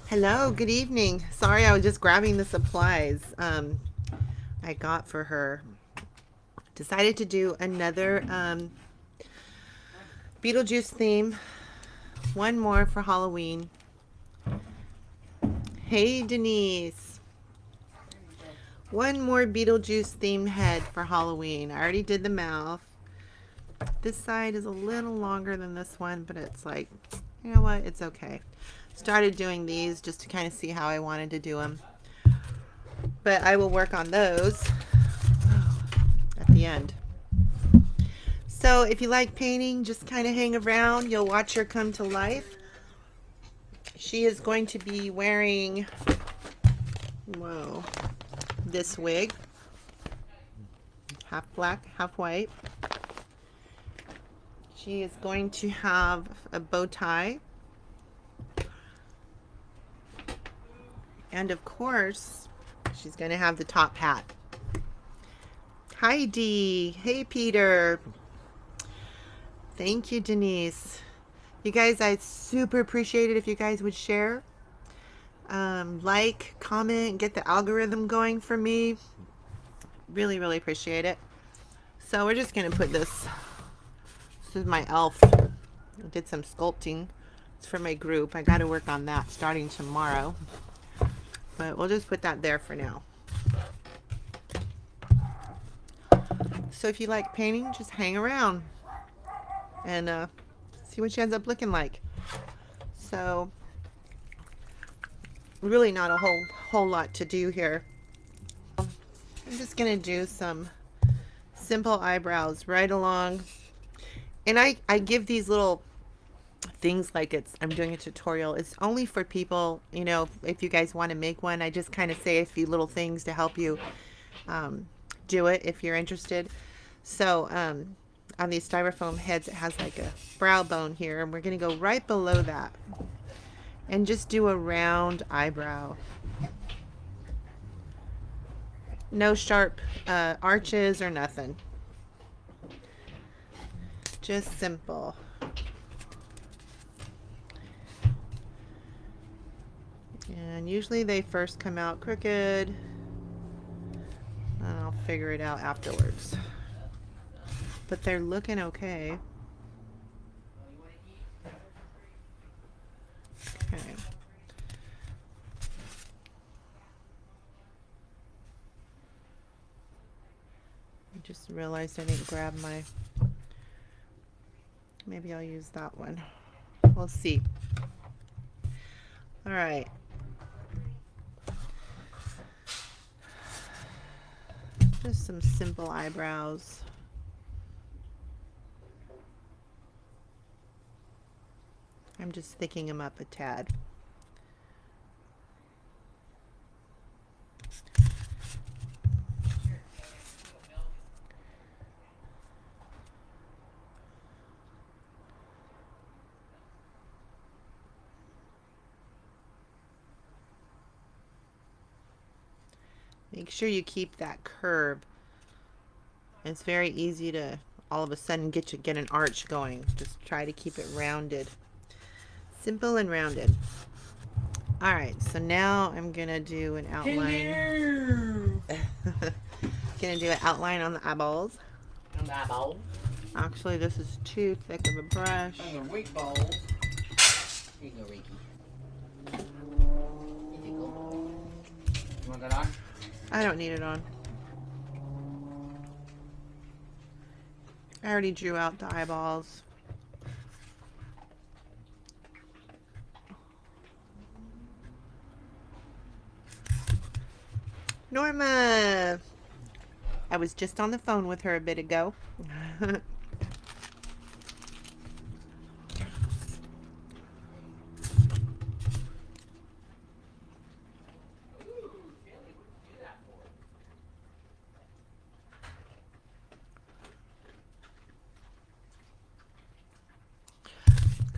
Hello, good evening. Sorry, I was just grabbing the supplies I got for her. Decided to do another Beetlejuice theme. One more for Halloween. Hey, Denise. One more Beetlejuice themed head for Halloween. I already did the mouth. This side is a little longer than this one, but it's like, you know what? It's okay. Started doing these just to kind of see how I wanted to do them. But I will work on those at the end. So if you like painting, just kind of hang around. You'll watch her come to life. She is going to be wearing, whoa, this wig. Half black, half white. She is going to have a bow tie. And of course, she's going to have the top hat. Hi, Dee. Hey, Peter. Thank you, Denise. You guys, I'd super appreciate it if you guys would share. Like, comment, get the algorithm going for me. Really, really appreciate it. So we're just going to put this. This is my elf. I did some sculpting. It's for my group. I got to work on that starting tomorrow. But we'll just put that there for now. So if you like painting, just hang around and see what she ends up looking like. So really not a whole lot to do here. I'm just gonna do some simple eyebrows right along, and I give these little things like I'm doing a tutorial. It's only for people, you know, if you guys want to make one. I just kind of say a few little things to help you do it if you're interested. So on these styrofoam heads, it has like a brow bone here, and we're gonna go right below that and just do a round eyebrow. No sharp arches or nothing. Just simple. And usually they first come out crooked, and I'll figure it out afterwards. But they're looking okay. Okay. I just realized I didn't grab my... Maybe I'll use that one. We'll see. All right. Just some simple eyebrows. I'm just thickening them up a tad. Make sure you keep that curve. It's very easy to all of a sudden get an arch going. Just try to keep it rounded. Simple and rounded. Alright, so now I'm gonna do an outline. Gonna do an outline on the eyeballs. On the eyeball. Actually, this is too thick of a brush. On the weak balls. Here you go, Ricky. You want that on? I don't need it on. I already drew out the eyeballs. Norma! I was just on the phone with her a bit ago.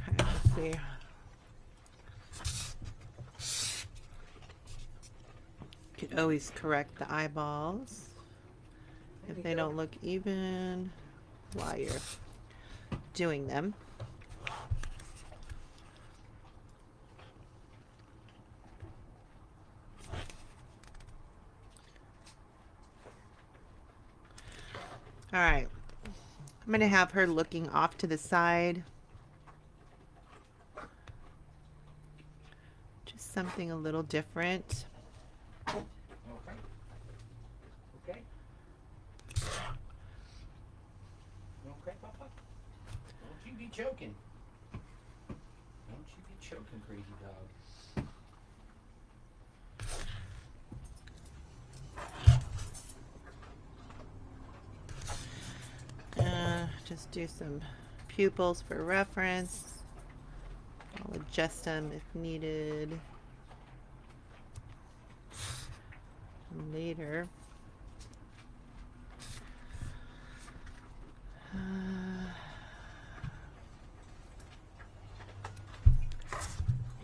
Okay, let's see. You could always correct the eyeballs if they don't look even while you're doing them. All right. I'm going to have her looking off to the side. Just something a little different. Okay. Okay. Okay, Papa. Don't you be choking. Don't you be choking, crazy dog. Just do some pupils for reference. I'll adjust them if needed later.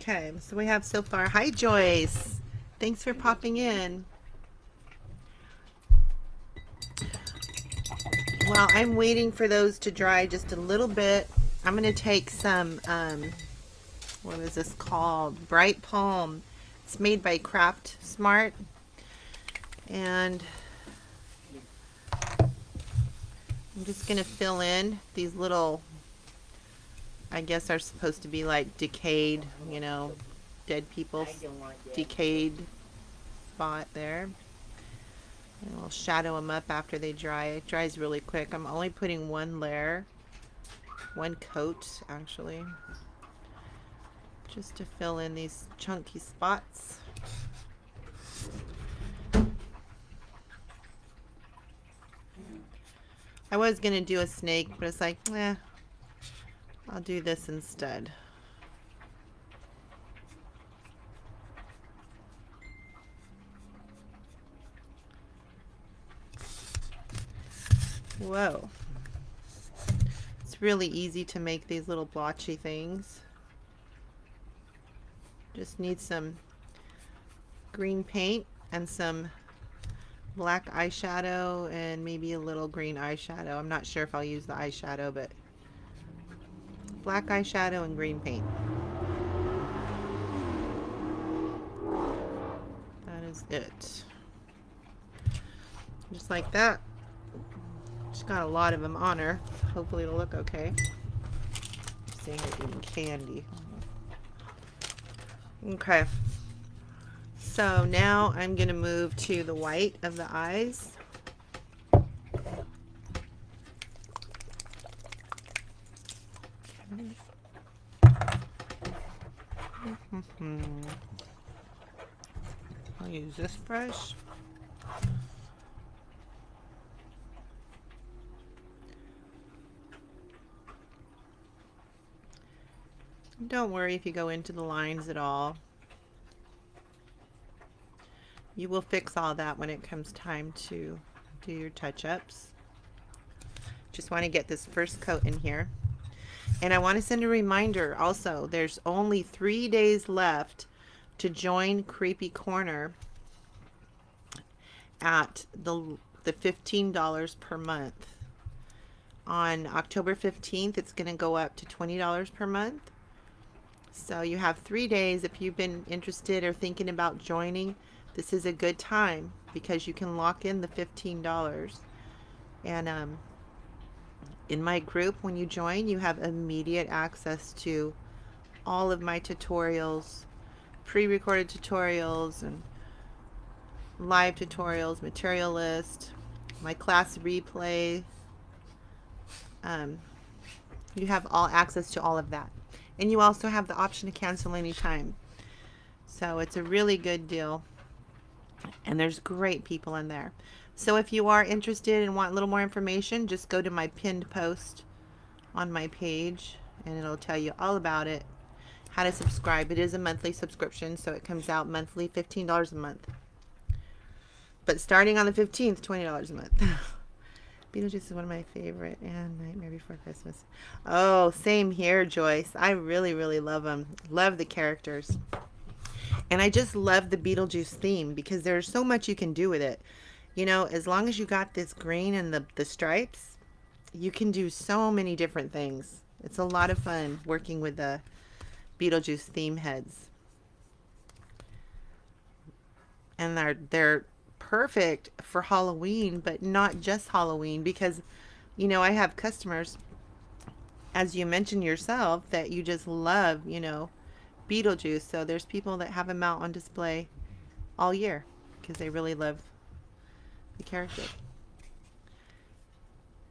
Okay, so we have so far. Hi, Joyce. Thanks for popping in. While I'm waiting for those to dry just a little bit, I'm going to take some, what is this called? Bright Palm. It's made by Craft Smart. And I'm just going to fill in these little, I guess are supposed to be like decayed, you know, dead people's decayed spot there. And we'll shadow them up after they dry. It dries really quick. I'm only putting one layer, one coat actually, just to fill in these chunky spots. I was gonna do a snake, but it's like, I'll do this instead. Whoa. It's really easy to make these little blotchy things. Just need some green paint and some black eyeshadow and maybe a little green eyeshadow. I'm not sure if I'll use the eyeshadow, but black eyeshadow and green paint. That is it. Just like that. Just got a lot of them on her. Hopefully it'll look okay. Seeing her eating candy. Okay. So now I'm going to move to the white of the eyes. I'll use this brush. Don't worry if you go into the lines at all. You will fix all that when it comes time to do your touch-ups. Just want to get this first coat in here. And I want to send a reminder also, there's only 3 days left to join Creepy Corner at the $15 per month. On October 15th, it's going to go up to $20 per month. So you have 3 days. If you've been interested or thinking about joining, this is a good time because you can lock in the $15. And in my group, when you join, you have immediate access to all of my tutorials, pre-recorded tutorials and live tutorials, material list, my class replay. You have all access to all of that. And you also have the option to cancel anytime. So it's a really good deal. And there's great people in there. So if you are interested and want a little more information, just go to my pinned post on my page and it'll tell you all about it, how to subscribe. It is a monthly subscription, so it comes out monthly, $15 a month. But starting on the 15th, $20 a month. Beetlejuice is one of my favorite, and Nightmare Before Christmas. Oh, same here, Joyce. I really, really love them. Love the characters. And I just love the Beetlejuice theme because there's so much you can do with it. You know, as long as you got this green and the stripes, you can do so many different things. It's a lot of fun working with the Beetlejuice theme heads. And they're perfect for Halloween, but not just Halloween, because, you know, I have customers, as you mentioned yourself, that you just love, you know, Beetlejuice. So there's people that have them out on display all year because they really love the character.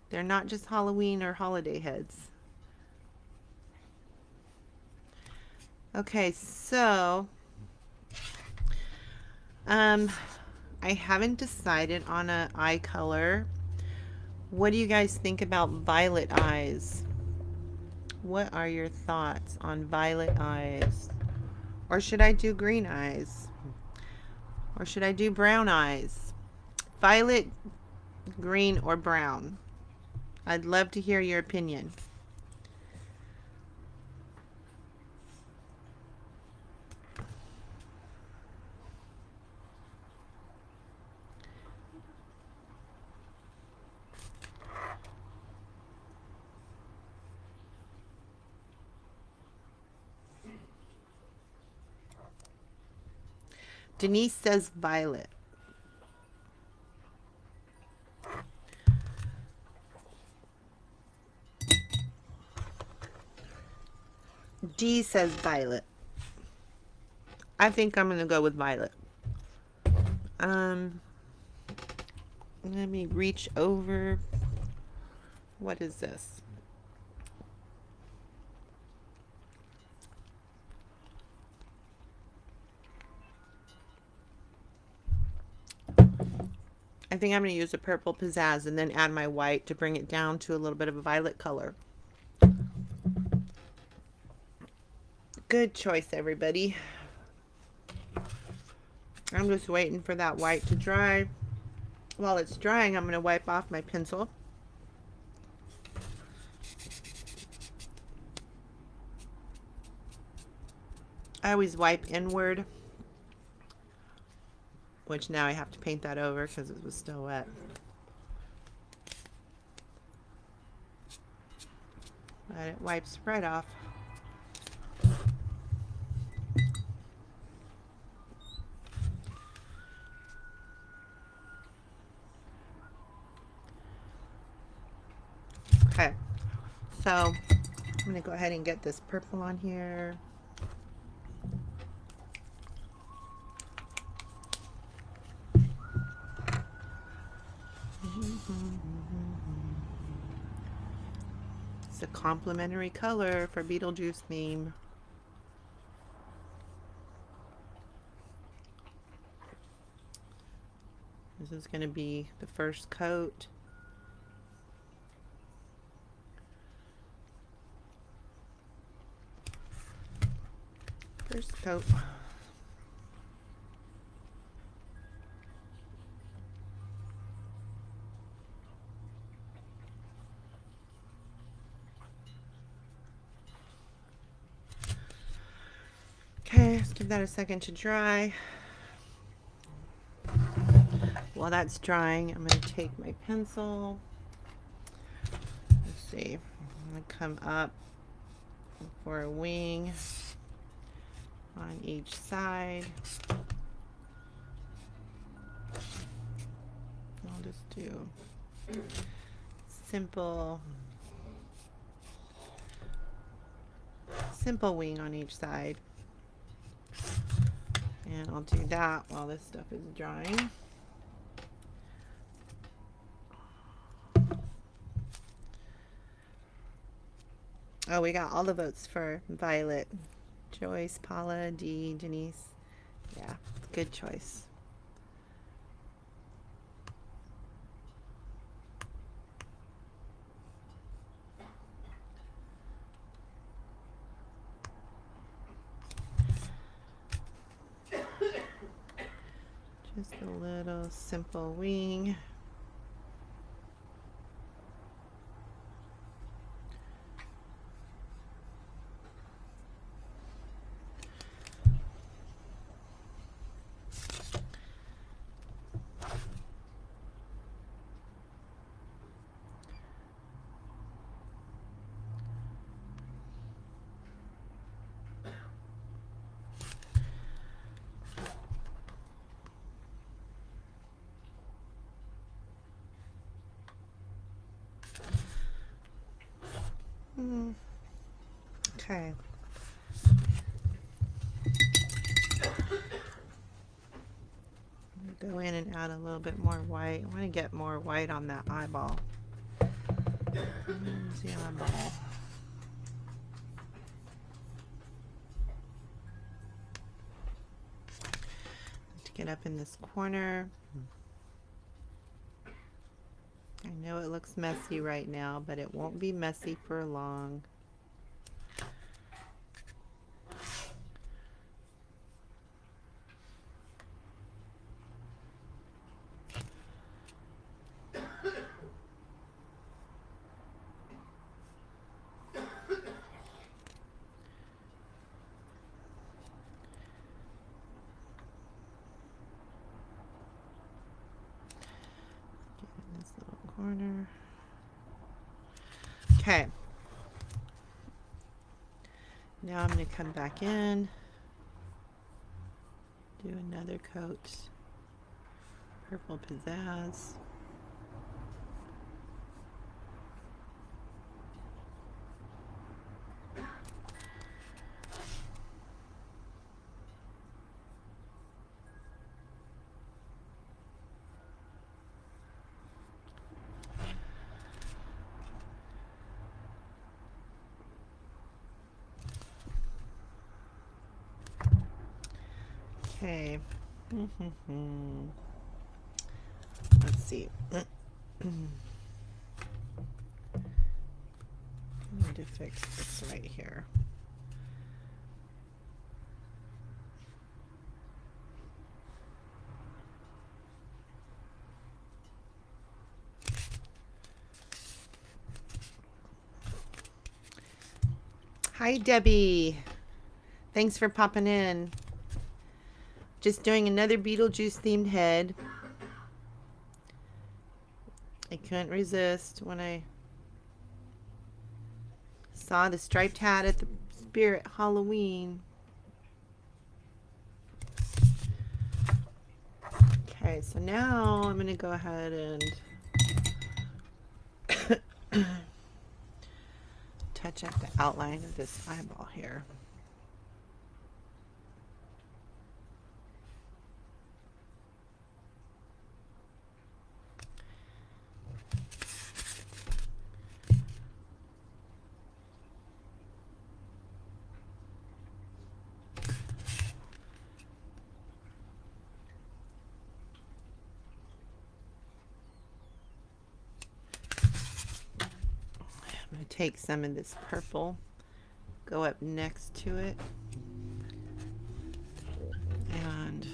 They're not just Halloween or holiday heads. Okay, so I haven't decided on an eye color. What do you guys think about violet eyes? What are your thoughts on violet eyes? Or should I do green eyes? Or should I do brown eyes? Violet, green, or brown? I'd love to hear your opinion. Denise says violet. D says violet. I think I'm going to go with violet. Let me reach over. What is this? I think I'm going to use a purple pizzazz and then add my white to bring it down to a little bit of a violet color. Good choice, everybody. I'm just waiting for that white to dry. While it's drying, I'm going to wipe off my pencil. I always wipe inward, which now I have to paint that over because it was still wet. But it wipes right off. Okay, so I'm going to go ahead and get this purple on here. It's a complementary color for Beetlejuice theme. This is going to be the first coat. First coat. Okay, let's give that a second to dry. While that's drying, I'm going to take my pencil. Let's see. I'm going to come up for a wing on each side. I'll just do simple wing on each side. And I'll do that while this stuff is drying. Oh, we got all the votes for violet. Joyce, Paula, Dee, Denise. Yeah, good choice. Just a little simple wing. Okay. Go in and add a little bit more white. I want to get more white on that eyeball. Where's the eyeball? To get up in this corner. I know it looks messy right now, but it won't be messy for long. This little corner. Okay. Now I'm going to come back in, do another coat, purple pizzazz. Okay. Let's see. I need to fix this right here. Hi, Debbie. Thanks for popping in. Just doing another Beetlejuice themed head. I couldn't resist when I saw the striped hat at the Spirit Halloween. Okay, so now I'm going to go ahead and touch up the outline of this eyeball here. I'm going to take some of this purple, go up next to it, and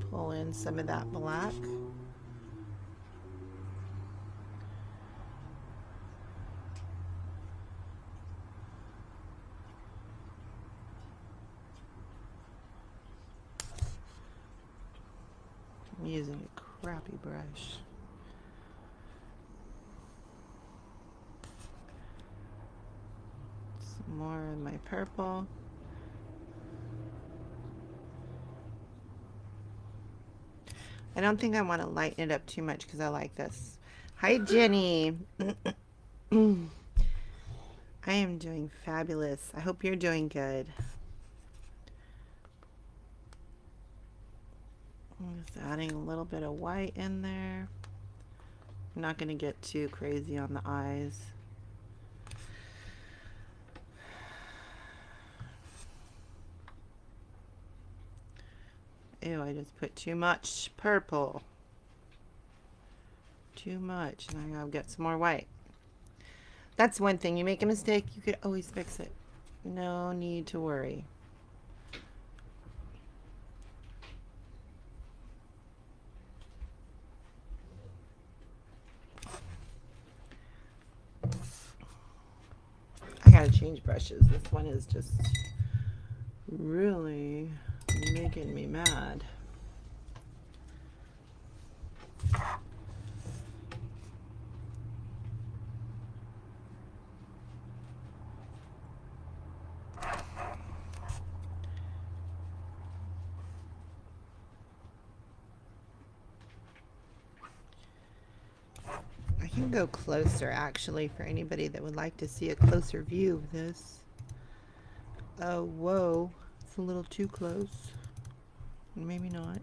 pull in some of that black. I'm using a crappy brush. Some more in my purple. I don't think I want to lighten it up too much because I like this. Hi, Jenny. I am doing fabulous. I hope you're doing good. I'm just adding a little bit of white in there. I'm not going to get too crazy on the eyes. Ew, I just put too much purple. Too much. And I gotta get some more white. That's one thing. You make a mistake, you could always fix it. No need to worry. I gotta change brushes. This one is just really making me mad. can go closer actually for anybody that would like to see a closer view of this. Oh, whoa. It's a little too close. Maybe not.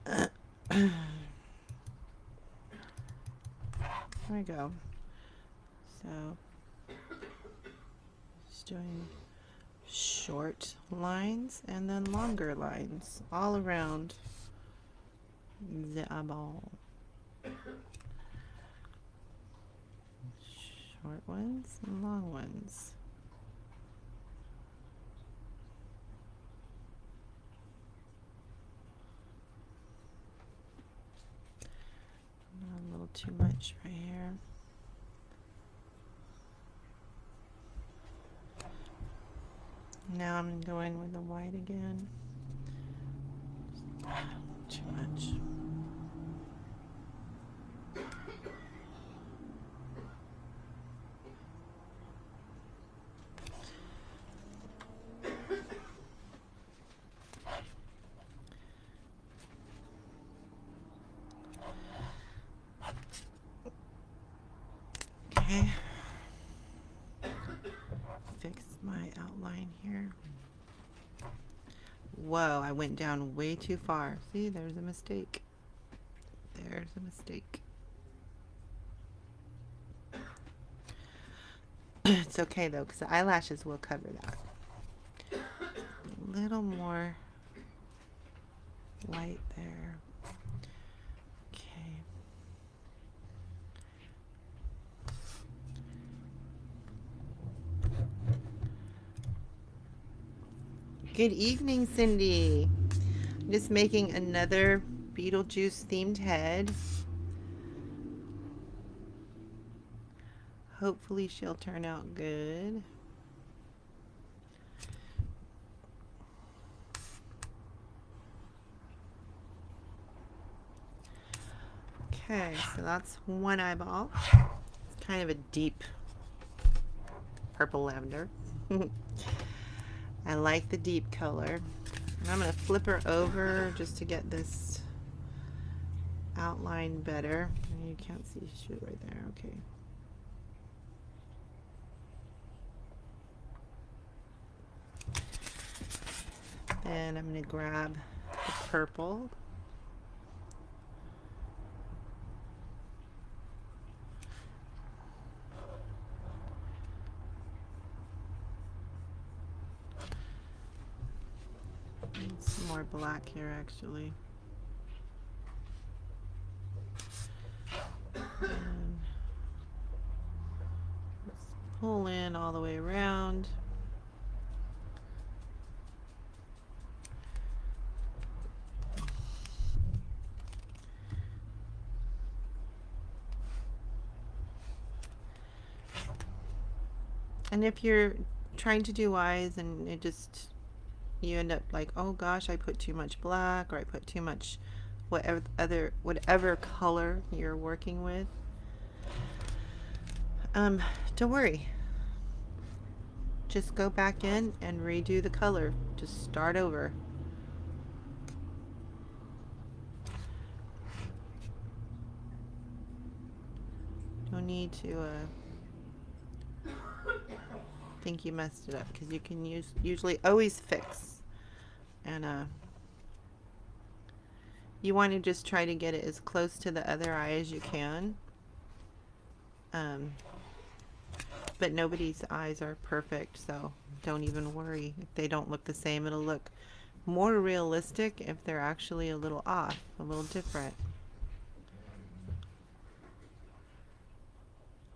There we go. So, just doing short lines and then longer lines all around the eyeball. Short ones and long ones. A little too much right here. Now I'm going with the white again. Too much. Okay. Fix my outline here. Whoa, I went down way too far. See, there's a mistake. There's a mistake. It's okay though, because the eyelashes will cover that. A little more white there. Okay. Good evening, Cindy. I'm just making another Beetlejuice themed head. Hopefully she'll turn out good. Okay, so that's one eyeball. It's kind of a deep purple lavender. I like the deep color. And I'm going to flip her over just to get this outline better. You can't see shit right there. Okay. Then I'm going to grab the purple. Some more black here actually. And let's pull in all the way around. And if you're trying to do eyes and it just, you end up like, oh gosh, I put too much black, or I put too much whatever color you're working with, don't worry. Just go back in and redo the color. Just start over. Don't need to think you messed it up, because you can usually always fix. And you want to just try to get it as close to the other eye as you can. But nobody's eyes are perfect, so don't even worry if they don't look the same. It'll look more realistic if they're actually a little off, a little different.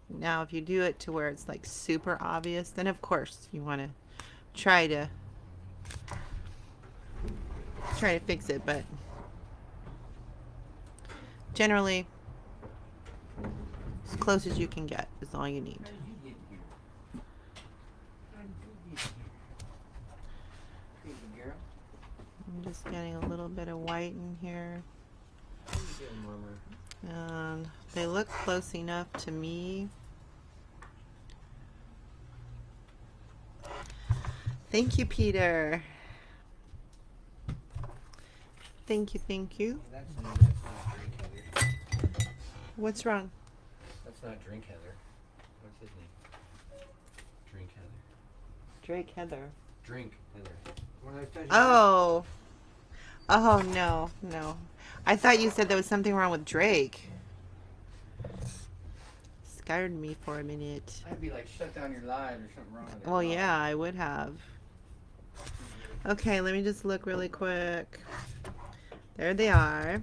Now if you do it to where it's like super obvious, then of course you want to try to fix it, but generally as close as you can get is all you need. I'm just getting a little bit of white in here. And they look close enough to me. Thank you, Peter. Thank you, thank you. What's wrong? That's not Drink Heather. What's his name? Drink Heather. Drake Heather. Drink Heather. What did I tell you? Oh. Oh, no, no. I thought you said there was something wrong with Drake. Scared me for a minute. I'd be like, shut down your live or something wrong with it. Well, yeah, I would have. Okay, let me just look really quick. There they are.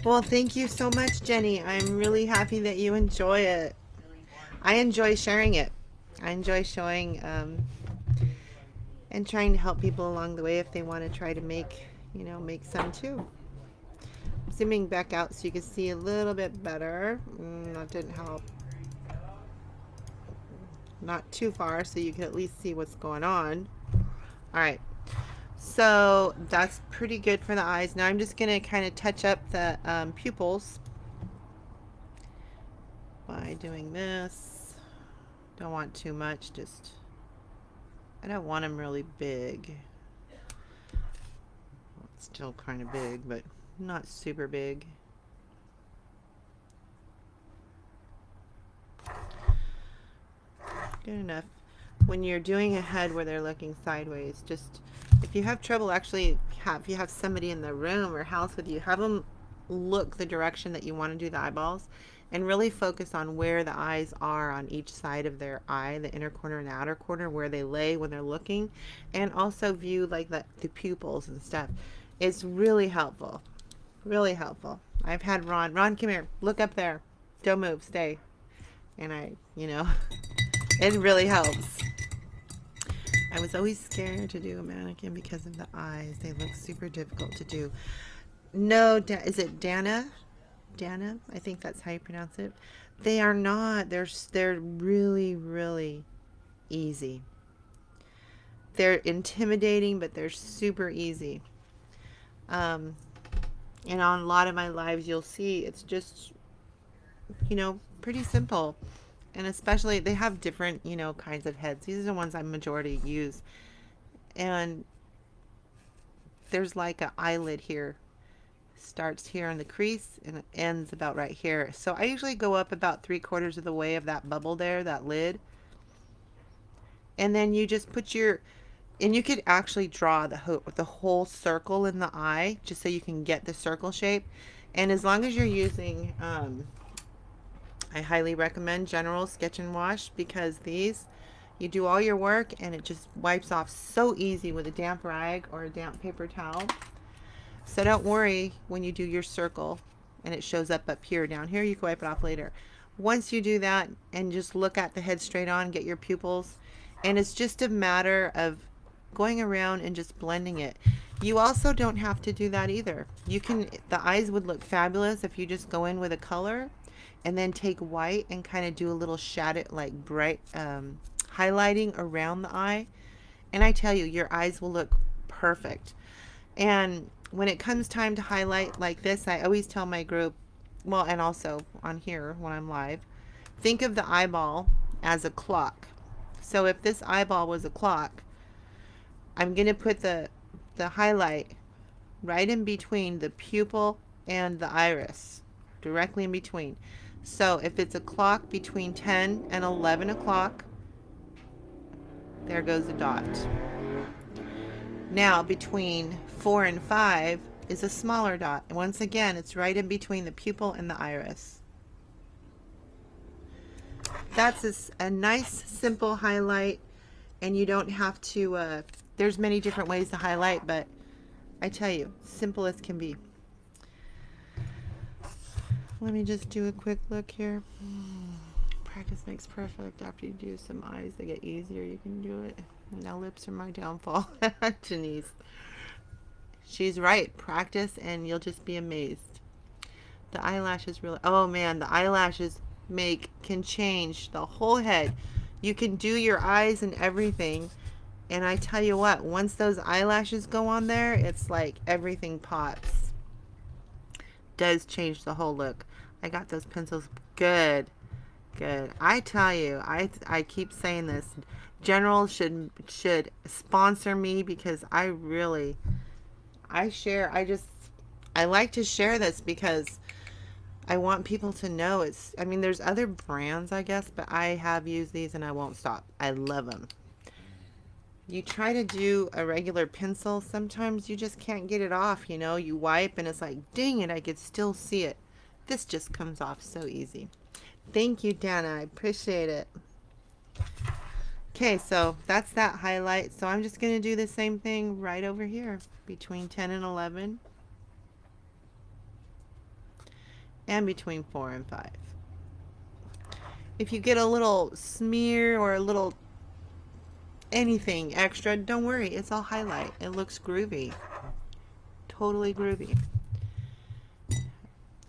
Well, thank you so much, Jenny. I'm really happy that you enjoy it. I enjoy sharing it. I enjoy showing and trying to help people along the way if they want to try to make, make some too. Zooming back out so you can see a little bit better. That didn't help. Not too far so you can at least see what's going on. All right. So that's pretty good for the eyes. Now I'm just going to kind of touch up the pupils by doing this. Don't want too much, just I don't want them really big. It's still kind of big, but not super big. Good enough. When you're doing a head where they're looking sideways, just if you have trouble actually if you have somebody in the room or house with you, have them look the direction that you want to do the eyeballs and really focus on where the eyes are on each side of their eye, the inner corner and the outer corner, where they lay when they're looking, and also view like the pupils and stuff. It's really helpful. Really helpful. I've had Ron, come here, look up there. Don't move, stay. And it really helps. I was always scared to do a mannequin because of the eyes. They look super difficult to do. No, is it Dana? Dana? I think that's how you pronounce it. They are not. They're really, really easy. They're intimidating, but they're super easy. And on a lot of my lives, you'll see it's just, pretty simple. And especially, they have different, kinds of heads. These are the ones I majority use. And there's like an eyelid here. Starts here in the crease and it ends about right here. So I usually go up about 3/4 of the way of that bubble there, that lid. And then you just put and you could actually draw the whole circle in the eye just so you can get the circle shape. And as long as you're using, I highly recommend General Sketch and Wash, because these, you do all your work and it just wipes off so easy with a damp rag or a damp paper towel. So don't worry when you do your circle and it shows up here. Down here, you can wipe it off later. Once you do that and just look at the head straight on, get your pupils, and it's just a matter of going around and just blending it. You also don't have to do that either. The eyes would look fabulous if you just go in with a color and then take white and kind of do a little shadow, like bright highlighting around the eye. And I tell you, your eyes will look perfect. And when it comes time to highlight like this, I always tell my group, well, and also on here when I'm live, think of the eyeball as a clock. So if this eyeball was a clock, I'm going to put the highlight right in between the pupil and the iris, directly in between. So if it's a clock between 10 and 11 o'clock, there goes the dot. Now between 4 and 5 is a smaller dot. And once again, it's right in between the pupil and the iris. That's a nice, simple highlight, and you don't have to, there's many different ways to highlight, but I tell you, simple as can be. Let me just do a quick look here. Practice makes perfect. After you do some eyes, they get easier. You can do it. Now lips are my downfall. Denise. She's right. Practice and you'll just be amazed. The eyelashes really, oh man, the eyelashes can change the whole head. You can do your eyes and everything. And I tell you what, once those eyelashes go on there, it's like everything pops. Does change the whole look. I got those pencils good. I tell you, I keep saying this. General should sponsor me, because I I like to share this because I want people to know I mean, there's other brands, I guess, but I have used these and I won't stop. I love them. You try to do a regular pencil, sometimes you just can't get it off, you know? You wipe and it's like, dang it, I could still see it. This just comes off so easy. Thank you, Dana. I appreciate it. Okay, so that's that highlight. So I'm just going to do the same thing right over here between 10 and 11 and between 4 and 5. If you get a little smear or a little anything extra, don't worry. It's all highlight. It looks groovy. Totally groovy.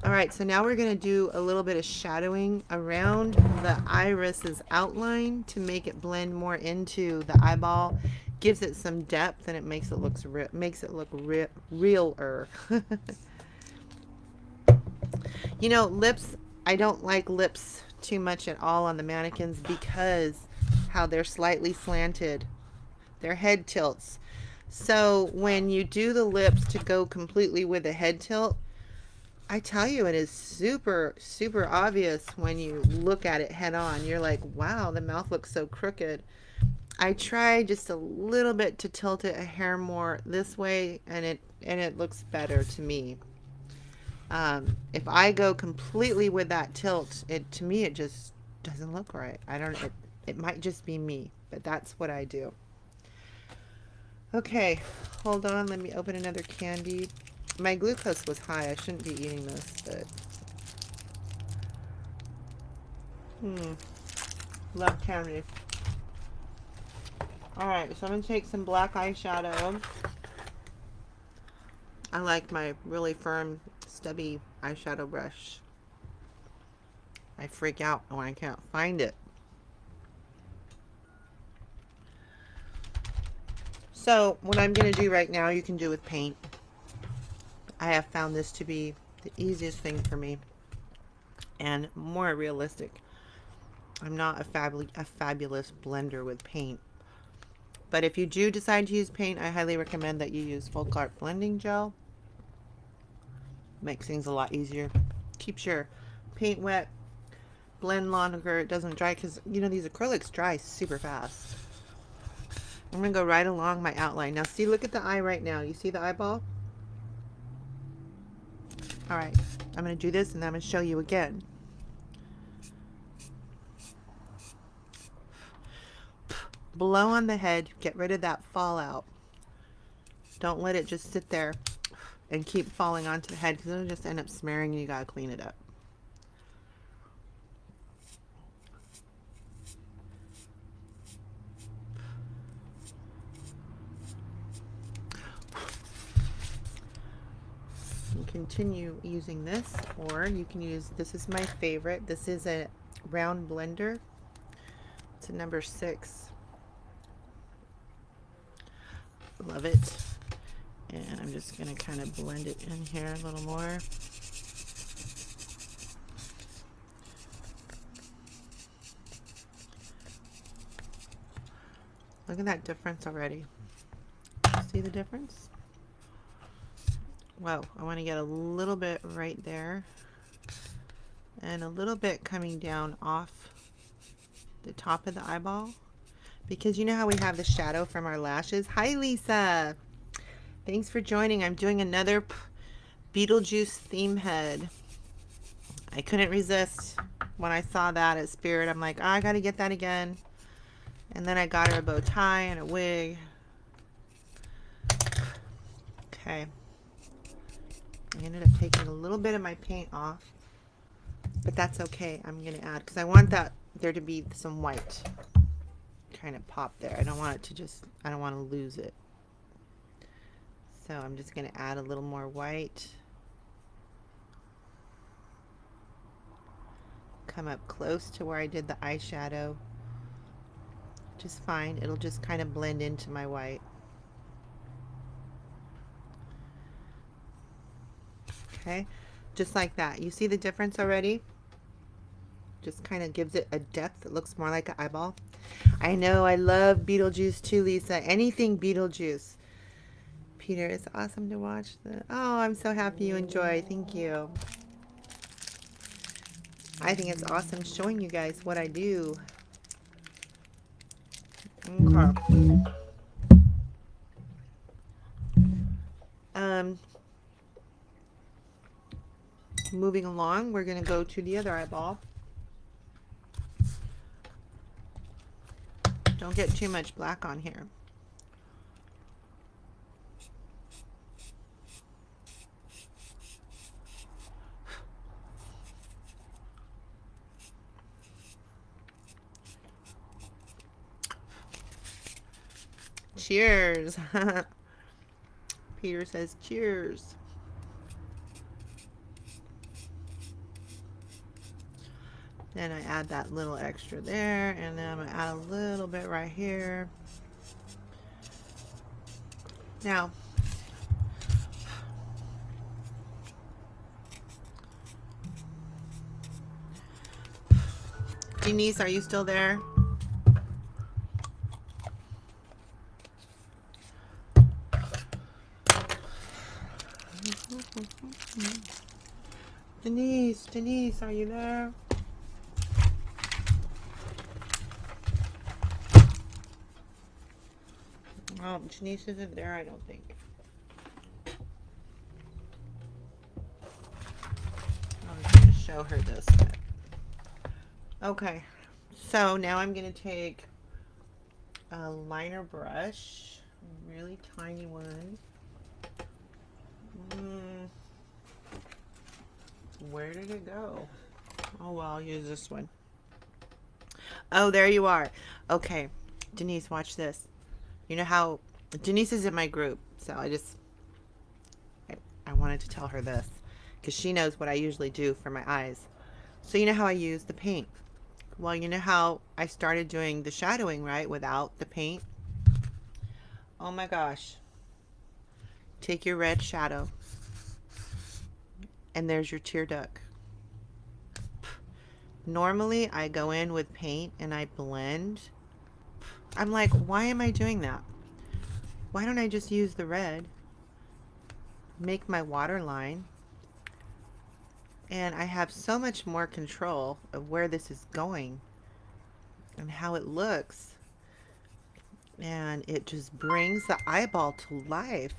Alright, so now we're going to do a little bit of shadowing around the iris's outline to make it blend more into the eyeball. Gives it some depth and it makes it look realer. You know, lips, I don't like lips too much at all on the mannequins because how they're slightly slanted. Their head tilts. So when you do the lips to go completely with a head tilt, I tell you, it is super, super obvious when you look at it head on. You're like, wow, the mouth looks so crooked. I try just a little bit to tilt it a hair more this way, and it looks better to me. If I go completely with that tilt, to me it just doesn't look right. I don't. It might just be me, but that's what I do. Okay, hold on. Let me open another candy. My glucose was high. I shouldn't be eating this, but love candy. Alright, so I'm going to take some black eyeshadow. I like my really firm, stubby eyeshadow brush. I freak out when I can't find it. So, what I'm going to do right now, you can do with paint. I have found this to be the easiest thing for me and more realistic. I'm not a fabulous blender with paint. But if you do decide to use paint, I highly recommend that you use Folk Art blending gel. Makes things a lot easier. Keeps your paint wet, blend longer, it doesn't dry, because you know these acrylics dry super fast. I'm going to go right along my outline. Now see, look at the eye right now. You see the eyeball? Alright, I'm going to do this and then I'm going to show you again. Blow on the head, get rid of that fallout. Don't let it just sit there and keep falling onto the head because it'll just end up smearing and you gotta clean it up. You continue using this, or you can use, this is my favorite. This is a round blender. It's a number 6. Love it. And I'm just going to kind of blend it in here a little more. Look at that difference already. See the difference? Whoa, I want to get a little bit right there. And a little bit coming down off the top of the eyeball. Because you know how we have the shadow from our lashes? Hi, Lisa. Thanks for joining. I'm doing another Beetlejuice theme head. I couldn't resist when I saw that at Spirit. I'm like, oh, I gotta get that again. And then I got her a bow tie and a wig. Okay. I ended up taking a little bit of my paint off. But that's okay. I'm gonna add, because I want there to be some white kind of pop there. I don't want it to just, I don't want to lose it. So I'm just going to add a little more white. Come up close to where I did the eyeshadow. Just fine. It'll just kind of blend into my white. Okay. Just like that. You see the difference already? Just kind of gives it a depth. It looks more like an eyeball. I know. I love Beetlejuice too, Lisa. Anything Beetlejuice. Peter, it's awesome to watch the. Oh, I'm so happy you enjoy. Thank you. I think it's awesome showing you guys what I do. Okay. Moving along, we're going to go to the other eyeball. Don't get too much black on here. Cheers. Peter says cheers. Then I add that little extra there, and then I'm going to add a little bit right here. Now, Denise, are you still there? Denise, are you there? Oh, Denise isn't there, I don't think. I'm just going to show her this. Okay, so now I'm going to take a liner brush, a really tiny one. Where did it go? Oh, well, I'll use this one. Oh, there you are. Okay, Denise, watch this. You know how Denise is in my group, so I wanted to tell her this because she knows what I usually do for my eyes. So you know how I use the paint? Well, you know how I started doing the shadowing, right, without the paint? Oh my gosh. Take your red shadow, and there's your tear duct. Normally, I go in with paint and I blend. I'm like, why am I doing that? Why don't I just use the red, make my waterline, and I have so much more control of where this is going and how it looks, and it just brings the eyeball to life.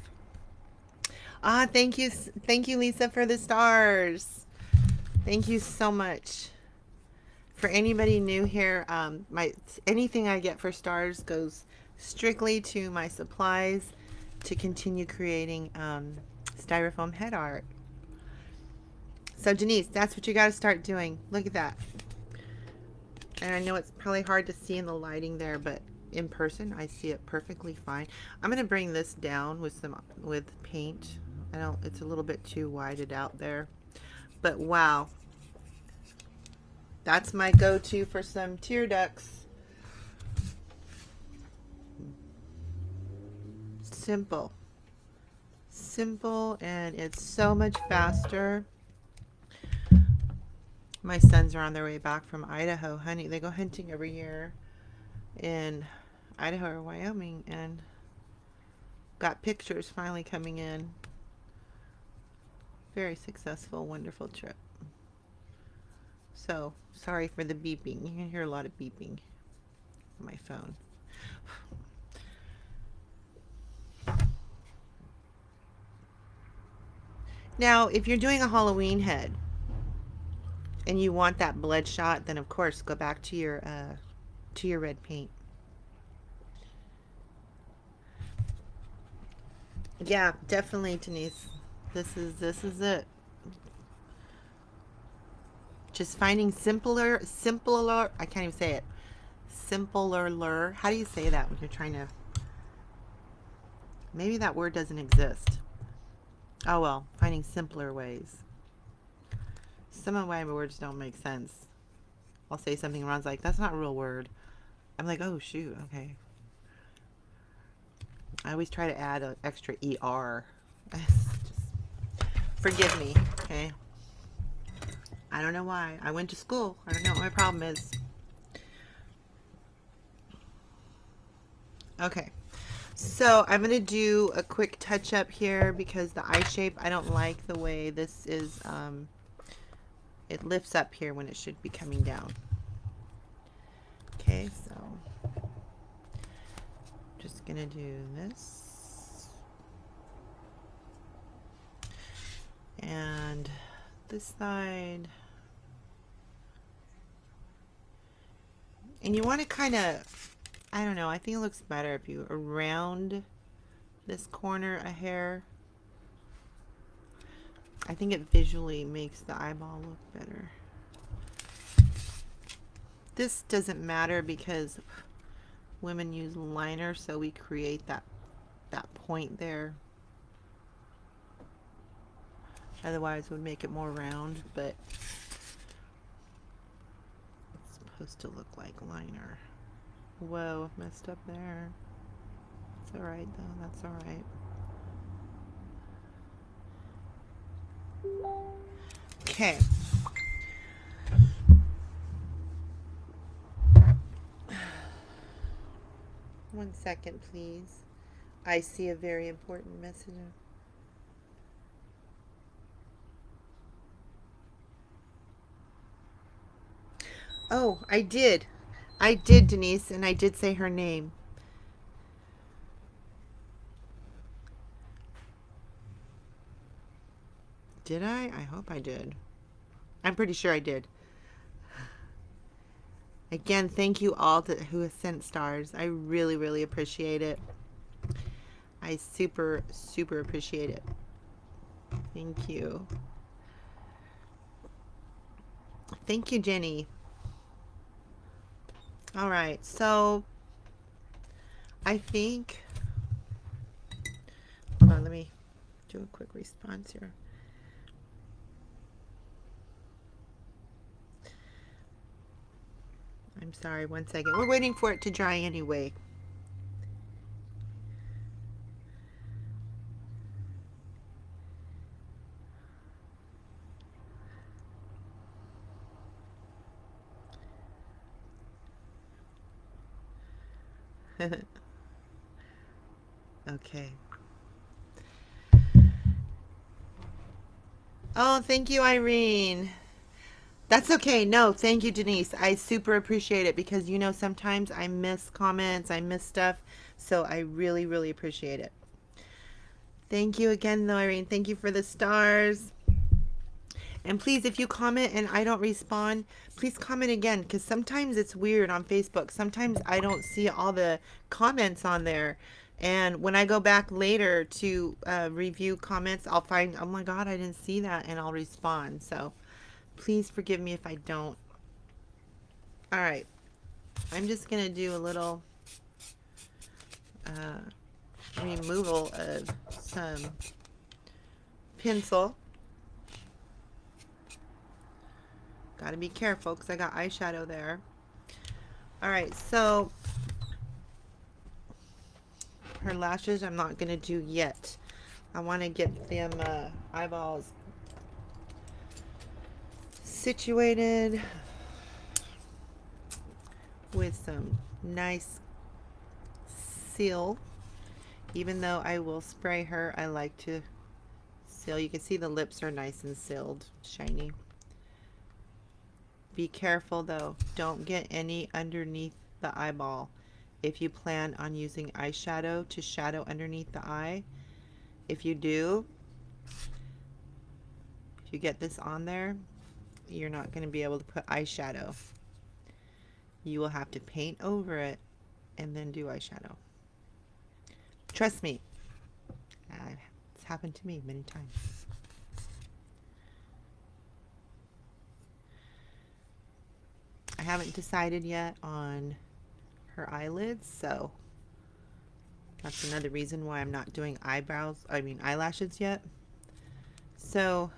Ah, thank you, Lisa, for the stars. Thank you so much. For anybody new here, anything I get for stars goes strictly to my supplies to continue creating styrofoam head art. So Denise, that's what you got to start doing. Look at that. And I know it's probably hard to see in the lighting there, but in person I see it perfectly fine. I'm going to bring this down with paint. It's a little bit too wided out there. But wow. That's my go-to for some tear ducts. Simple, and it's so much faster. My sons are on their way back from Idaho, honey. They go hunting every year in Idaho or Wyoming, and got pictures finally coming in. Very successful, wonderful trip. So, sorry for the beeping. You can hear a lot of beeping on my phone. Now, if you're doing a Halloween head and you want that bloodshot, then of course go back to your red paint. Yeah, definitely, Denise. This is it. Just finding simpler, I can't even say it. Simpler. How do you say that when you're trying to... Maybe that word doesn't exist. Oh well, finding simpler ways. Some of my words don't make sense. I'll say something and Ron's like, that's not a real word. I'm like, oh shoot, okay. I always try to add an extra ER. Just forgive me, okay? I don't know why. I went to school. I don't know what my problem is. Okay. So I'm going to do a quick touch up here because the eye shape, I don't like the way this is, it lifts up here when it should be coming down. Okay, so just going to do this. And this side. And you want to kind of, I don't know, I think it looks better if you around this corner a hair. I think it visually makes the eyeball look better. This doesn't matter because women use liner, so we create that point there. Otherwise it would make it more round, but it's supposed to look like liner. Whoa, messed up there. It's alright though, that's alright. Okay. One second, please. I see a very important message. Oh, I did. I did, Denise, and I did say her name. Did I? I hope I did. I'm pretty sure I did. Again, thank you all who have sent stars. I really, really appreciate it. I super, super appreciate it. Thank you. Thank you, Jenny. All right, so I think, hold on, let me do a quick response here. I'm sorry, one second. We're waiting for it to dry anyway. Okay. Oh, thank you, Irene. That's okay. No, thank you, Denise. I super appreciate it because, you know, sometimes I miss comments, I miss stuff. So I really, really appreciate it. Thank you again, though, Irene. Thank you for the stars. And please, if you comment and I don't respond, please comment again because sometimes it's weird on Facebook. Sometimes I don't see all the comments on there. And when I go back later to review comments, I'll find, oh my God, I didn't see that, and I'll respond. So please forgive me if I don't. All right. I'm just going to do a little removal of some pencil. Got to be careful because I got eyeshadow there. All right, so her lashes I'm not going to do yet. I want to get them eyeballs situated with some nice seal. Even though I will spray her, I like to seal. You can see the lips are nice and sealed, shiny. Be careful though, don't get any underneath the eyeball. If you plan on using eyeshadow to shadow underneath the eye, if you do, if you get this on there, you're not going to be able to put eyeshadow. You will have to paint over it and then do eyeshadow. Trust me, it's happened to me many times. I haven't decided yet on her eyelids, so that's another reason why I'm not doing eyelashes yet. So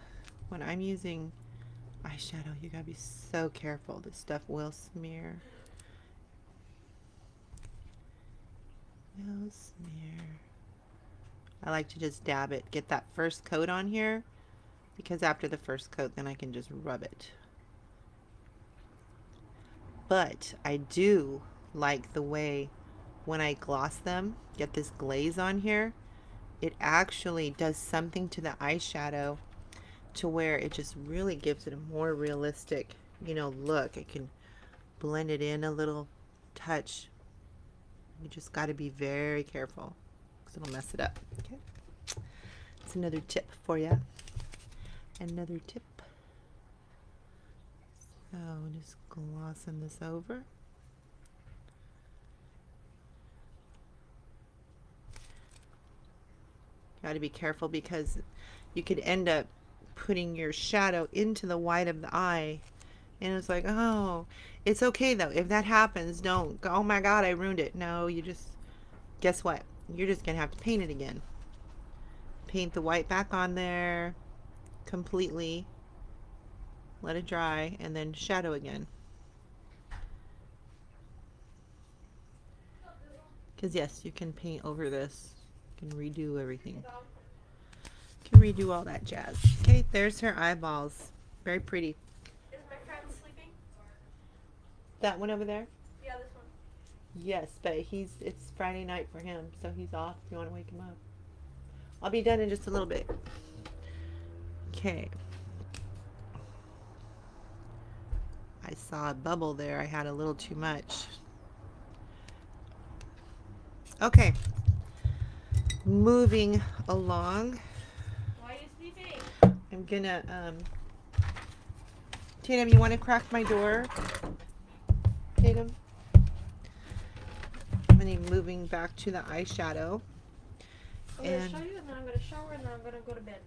when I'm using eyeshadow, you gotta be so careful. This stuff will smear. Will smear. I like to just dab it, get that first coat on here, because after the first coat, then I can just rub it. But I do like the way when I gloss them, get this glaze on here, it actually does something to the eyeshadow to where it just really gives it a more realistic, you know, look. It can blend it in a little touch. You just got to be very careful because it'll mess it up. Okay, it's another tip for you. Another tip. So just glossing this over. Got to be careful because you could end up putting your shadow into the white of the eye, and it's like, oh, it's okay though. If that happens, don't go, oh my god, I ruined it. No, you just, guess what? You're just gonna have to paint it again. Paint the white back on there completely. Let it dry, and then shadow again. Because yes, you can paint over this. You can redo everything. You can redo all that jazz. Okay, there's her eyeballs. Very pretty. Is my friend sleeping? That one over there? Yeah, this one. Yes, but it's Friday night for him, so he's off if you want to wake him up. I'll be done in just a little bit. Okay. I saw a bubble there. I had a little too much. Okay. Moving along. Why are you sleeping? I'm gonna, Tatum, you want to crack my door? Tatum? I'm gonna be moving back to the eyeshadow. I'm gonna show you, and then I'm gonna shower, and then I'm gonna go to bed.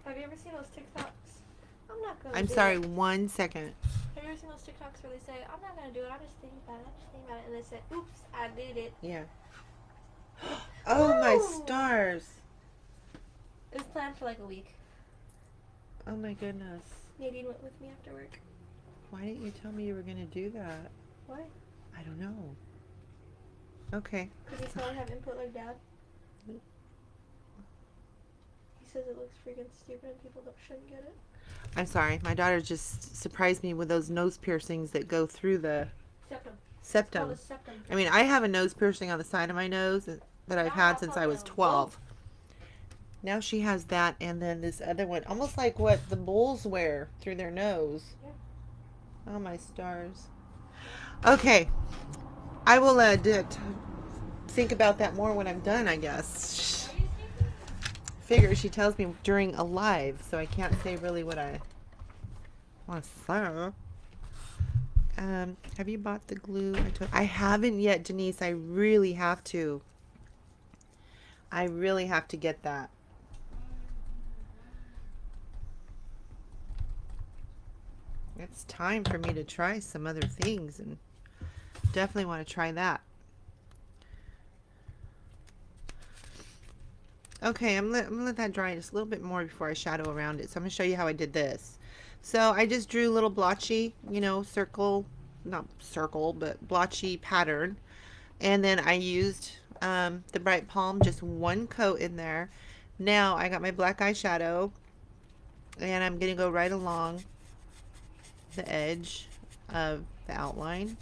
Have you ever seen those TikToks? I'm not gonna. I'm sorry, 1 second. Have you ever seen those TikToks where they say, "I'm not gonna do it. I'm just thinking about it. I'm just thinking about it," and they say, "Oops, I did it." Yeah. Oh my Ooh. stars. It was planned for like a week. Oh my goodness. Nadine went with me after work. Why didn't you tell me you were gonna do that? Why? I don't know. Okay. Because he probably have input like Dad. He says it looks freaking stupid and people shouldn't get it. I'm sorry. My daughter just surprised me with those nose piercings that go through the Septum. It's septum. called a septum. I mean, I have a nose piercing on the side of my nose that I've had since I was 12. Now she has that, and then this other one, almost like what the bulls wear through their nose. Yeah. Oh my stars. Okay. I will think about that more when I'm done, I guess. Figure she tells me during a live, so I can't say really what I want to say. Have you bought the glue? I haven't yet, Denise. I really have to. I really have to get that. It's time for me to try some other things, and definitely want to try that. Okay, I'm gonna let that dry just a little bit more before I shadow around it. So I'm gonna show you how I did this. So I just drew a little blotchy, you know, circle, not circle, but blotchy pattern. And then I used the Bright Palm, just one coat in there. Now I got my black eyeshadow, and I'm gonna go right along the edge of the outline.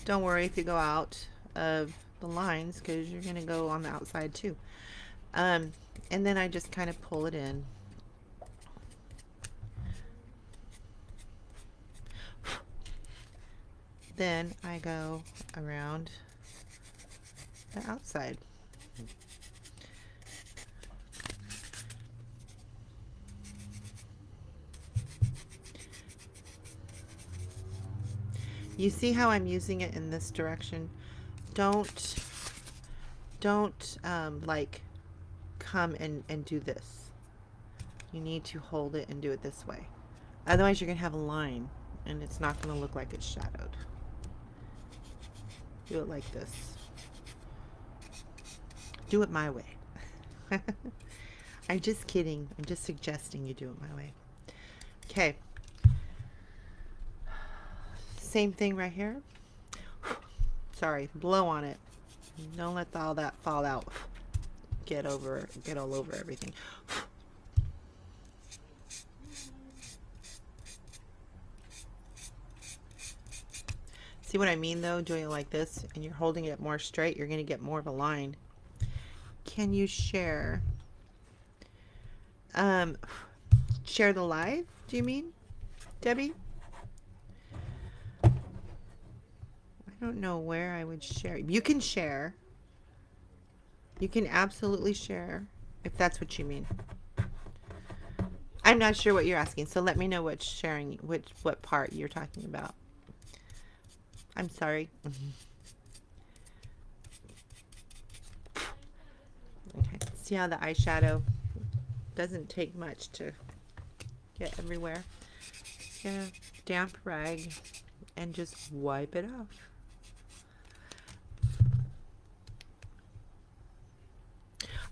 Don't worry if you go out of the lines, because you're gonna go on the outside too. And then I just kind of pull it in. Then I go around the outside. You see how I'm using it in this direction? Don't like come and do this. You need to hold it and do it this way. Otherwise you're going to have a line and it's not going to look like it's shadowed. Do it like this. Do it my way. I'm just kidding. I'm just suggesting you do it my way. Okay. Same thing right here. Sorry, blow on it. Don't let all that fall out. Get all over everything. See what I mean though? Doing it like this and you're holding it more straight, you're going to get more of a line. Can you share? Share the live, do you mean, Debbie? I don't know where I would share. You can share. You can absolutely share if that's what you mean. I'm not sure what you're asking, so let me know what sharing, what part you're talking about. I'm sorry. Okay. See how the eyeshadow doesn't take much to get everywhere. Get a damp rag and just wipe it off.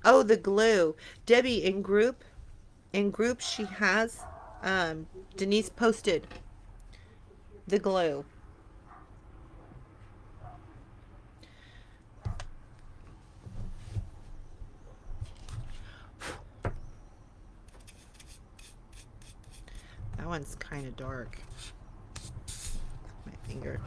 Oh, the glue. Debbie, in group she has, Denise posted the glue. That one's kind of dark. My finger.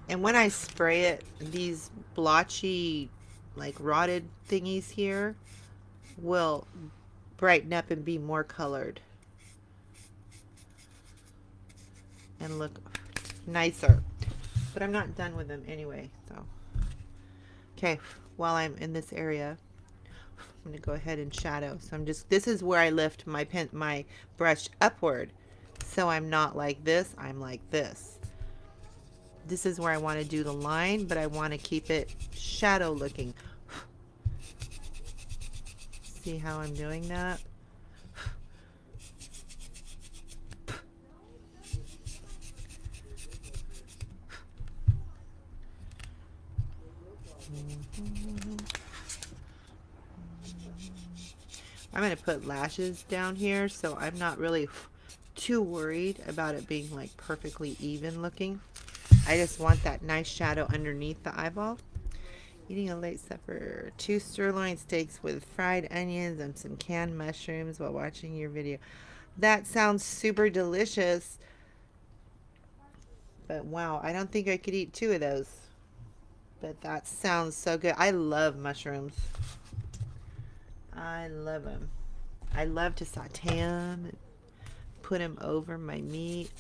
And when I spray it, these blotchy, like rotted thingies here will brighten up and be more colored and look nicer. But I'm not done with them anyway, so. Okay, while I'm in this area, I'm going to go ahead and shadow. So I'm just, this is where I lift my brush upward. So I'm not like this, I'm like this. This is where I want to do the line, but I want to keep it shadow looking. See how I'm doing that? I'm going to put lashes down here, so I'm not really too worried about it being like perfectly even looking. I just want that nice shadow underneath the eyeball. Eating a late supper, 2 sirloin steaks with fried onions and some canned mushrooms while watching your video. That sounds super delicious. But wow, I don't think I could eat 2 of those. But that sounds so good. I love mushrooms. I love them. I love to saute them and put them over my meat.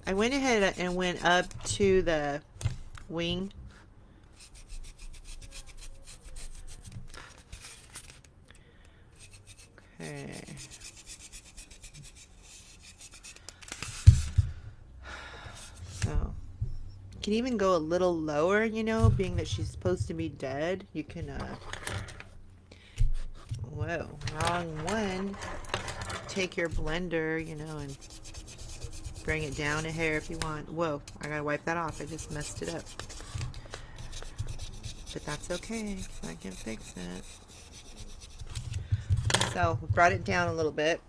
I went ahead and went up to the wing. Okay. So, you can even go a little lower, you know, being that she's supposed to be dead. You can, whoa, wrong one. Take your blender, you know, and bring it down a hair if you want. Whoa, I gotta wipe that off. I just messed it up. But that's okay, 'cause I can fix it. So, brought it down a little bit.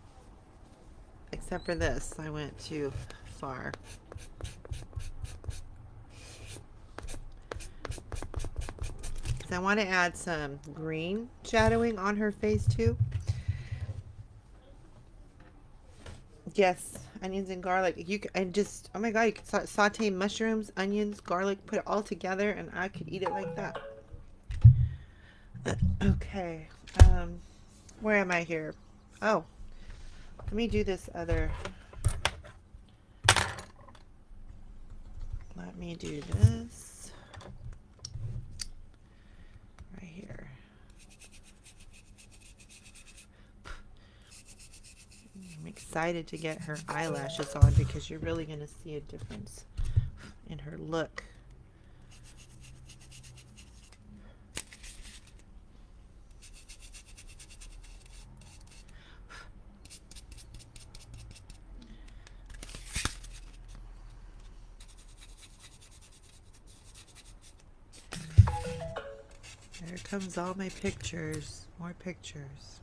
Except for this, I went too far. Because I want to add some green shadowing on her face too. Yes, onions and garlic. You can, and just, oh my god, you could saute mushrooms, onions, garlic, put it all together, and I could eat it like that. Okay, where am I here? Oh, let me do this other. Let me do this right here. I'm excited to get her eyelashes on because you're really going to see a difference in her look. There comes all my pictures. More pictures.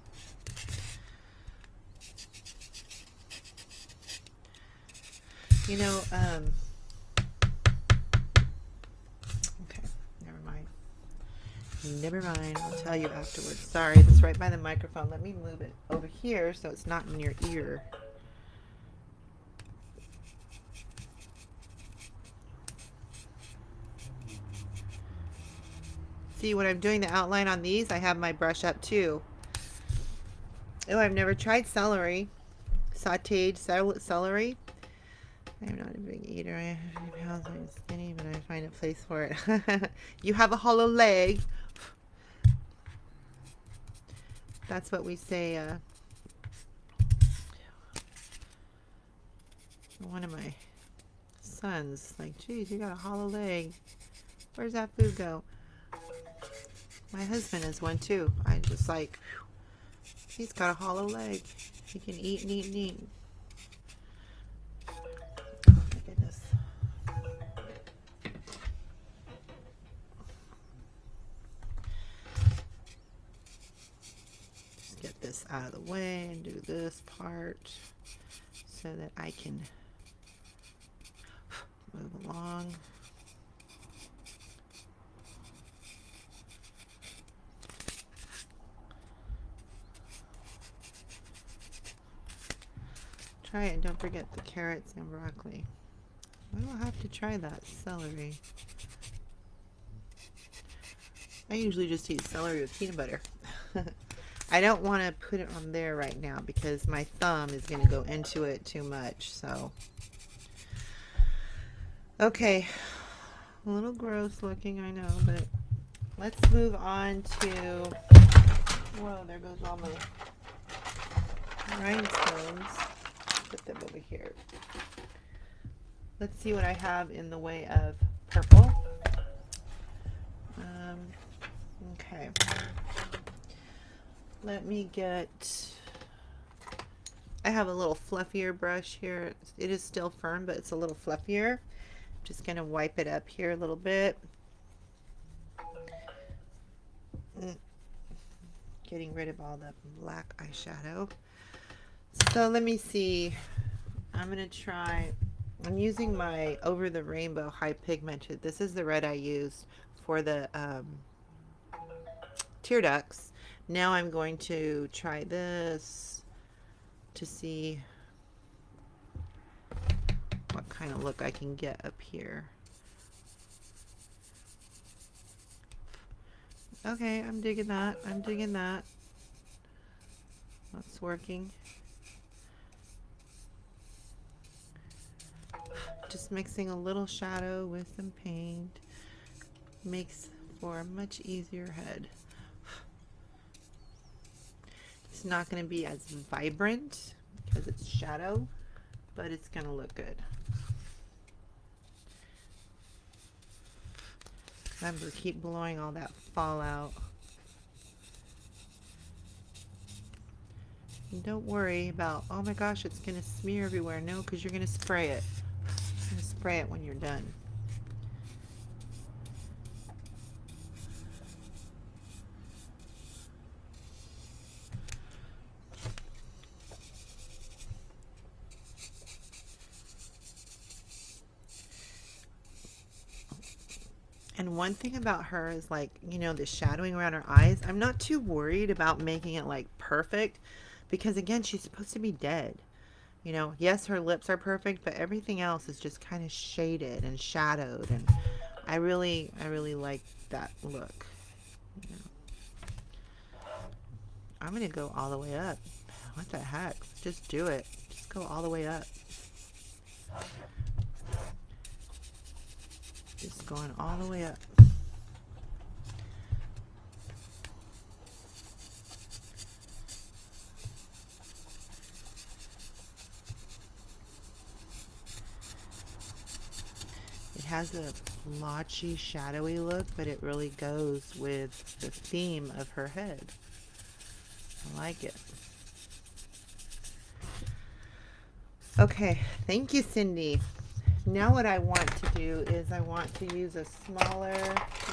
You know, Never mind. I'll tell you afterwards. Sorry, it's right by the microphone. Let me move it over here so it's not in your ear. See, when I'm doing the outline on these, I have my brush up too. Oh, I've never tried celery. Sauteed celery. I'm not a big eater. I have 50 pounds. I'm skinny, but I find a place for it. You have a hollow leg. That's what we say. One of my sons, like, geez, you got a hollow leg. Where's that food go? My husband is one too. I just like, he's got a hollow leg. He can eat and eat and eat. Oh my goodness. Just get this out of the way and do this part so that I can move along. Try it and don't forget the carrots and broccoli. I will have to try that celery. I usually just eat celery with peanut butter. I don't want to put it on there right now because my thumb is going to go into it too much. So, okay, a little gross looking, I know, but let's move on to, whoa, there goes all my rhinestones. Put them over here. Let's see what I have in the way of purple. Okay. Let me get, I have a little fluffier brush here. It is still firm, but it's a little fluffier. Just going to wipe it up here a little bit. Getting rid of all the black eyeshadow. So let me see. I'm going to try, I'm using my Over the Rainbow High Pigmented. This is the red I used for the tear ducts. Now I'm going to try this to see what kind of look I can get up here. Okay, I'm digging that. I'm digging that. That's working. Just mixing a little shadow with some paint makes for a much easier head. It's not going to be as vibrant because it's shadow, but it's going to look good. Remember, keep blowing all that fallout. And don't worry about, oh my gosh, it's going to smear everywhere. No, because you're going to spray it. You're going to spray it when you're done. And one thing about her is, like, you know, the shadowing around her eyes. I'm not too worried about making it like perfect because, again, she's supposed to be dead. You know, yes, her lips are perfect, but everything else is just kind of shaded and shadowed. And I really like that look. You know. I'm going to go all the way up. What the heck? Just do it. Just go all the way up. Just going all the way up. It has a blotchy, shadowy look, but it really goes with the theme of her head. I like it. Okay, thank you, Cindy. Now what I want to do is I want to use a smaller,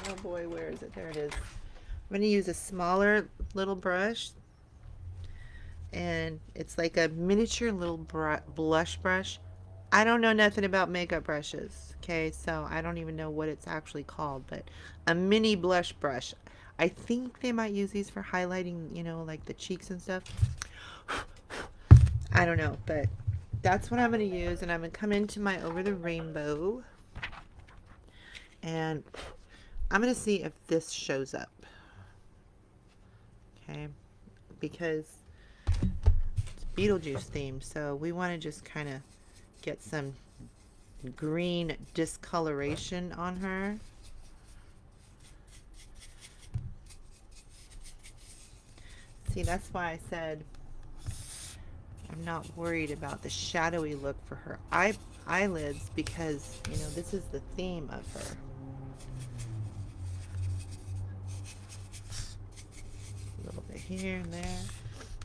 oh boy, where is it? There it is. I'm going to use a smaller little brush. And it's like a miniature little blush brush. I don't know nothing about makeup brushes, okay? So I don't even know what it's actually called, but a mini blush brush. I think they might use these for highlighting, you know, like the cheeks and stuff. I don't know, but that's what I'm going to use. And I'm going to come into my Over the Rainbow. And I'm going to see if this shows up. Okay. Because it's Beetlejuice theme. So we want to just kind of get some green discoloration on her. See, that's why I said I'm not worried about the shadowy look for her eyelids, because, you know, this is the theme of her. A little bit here and there.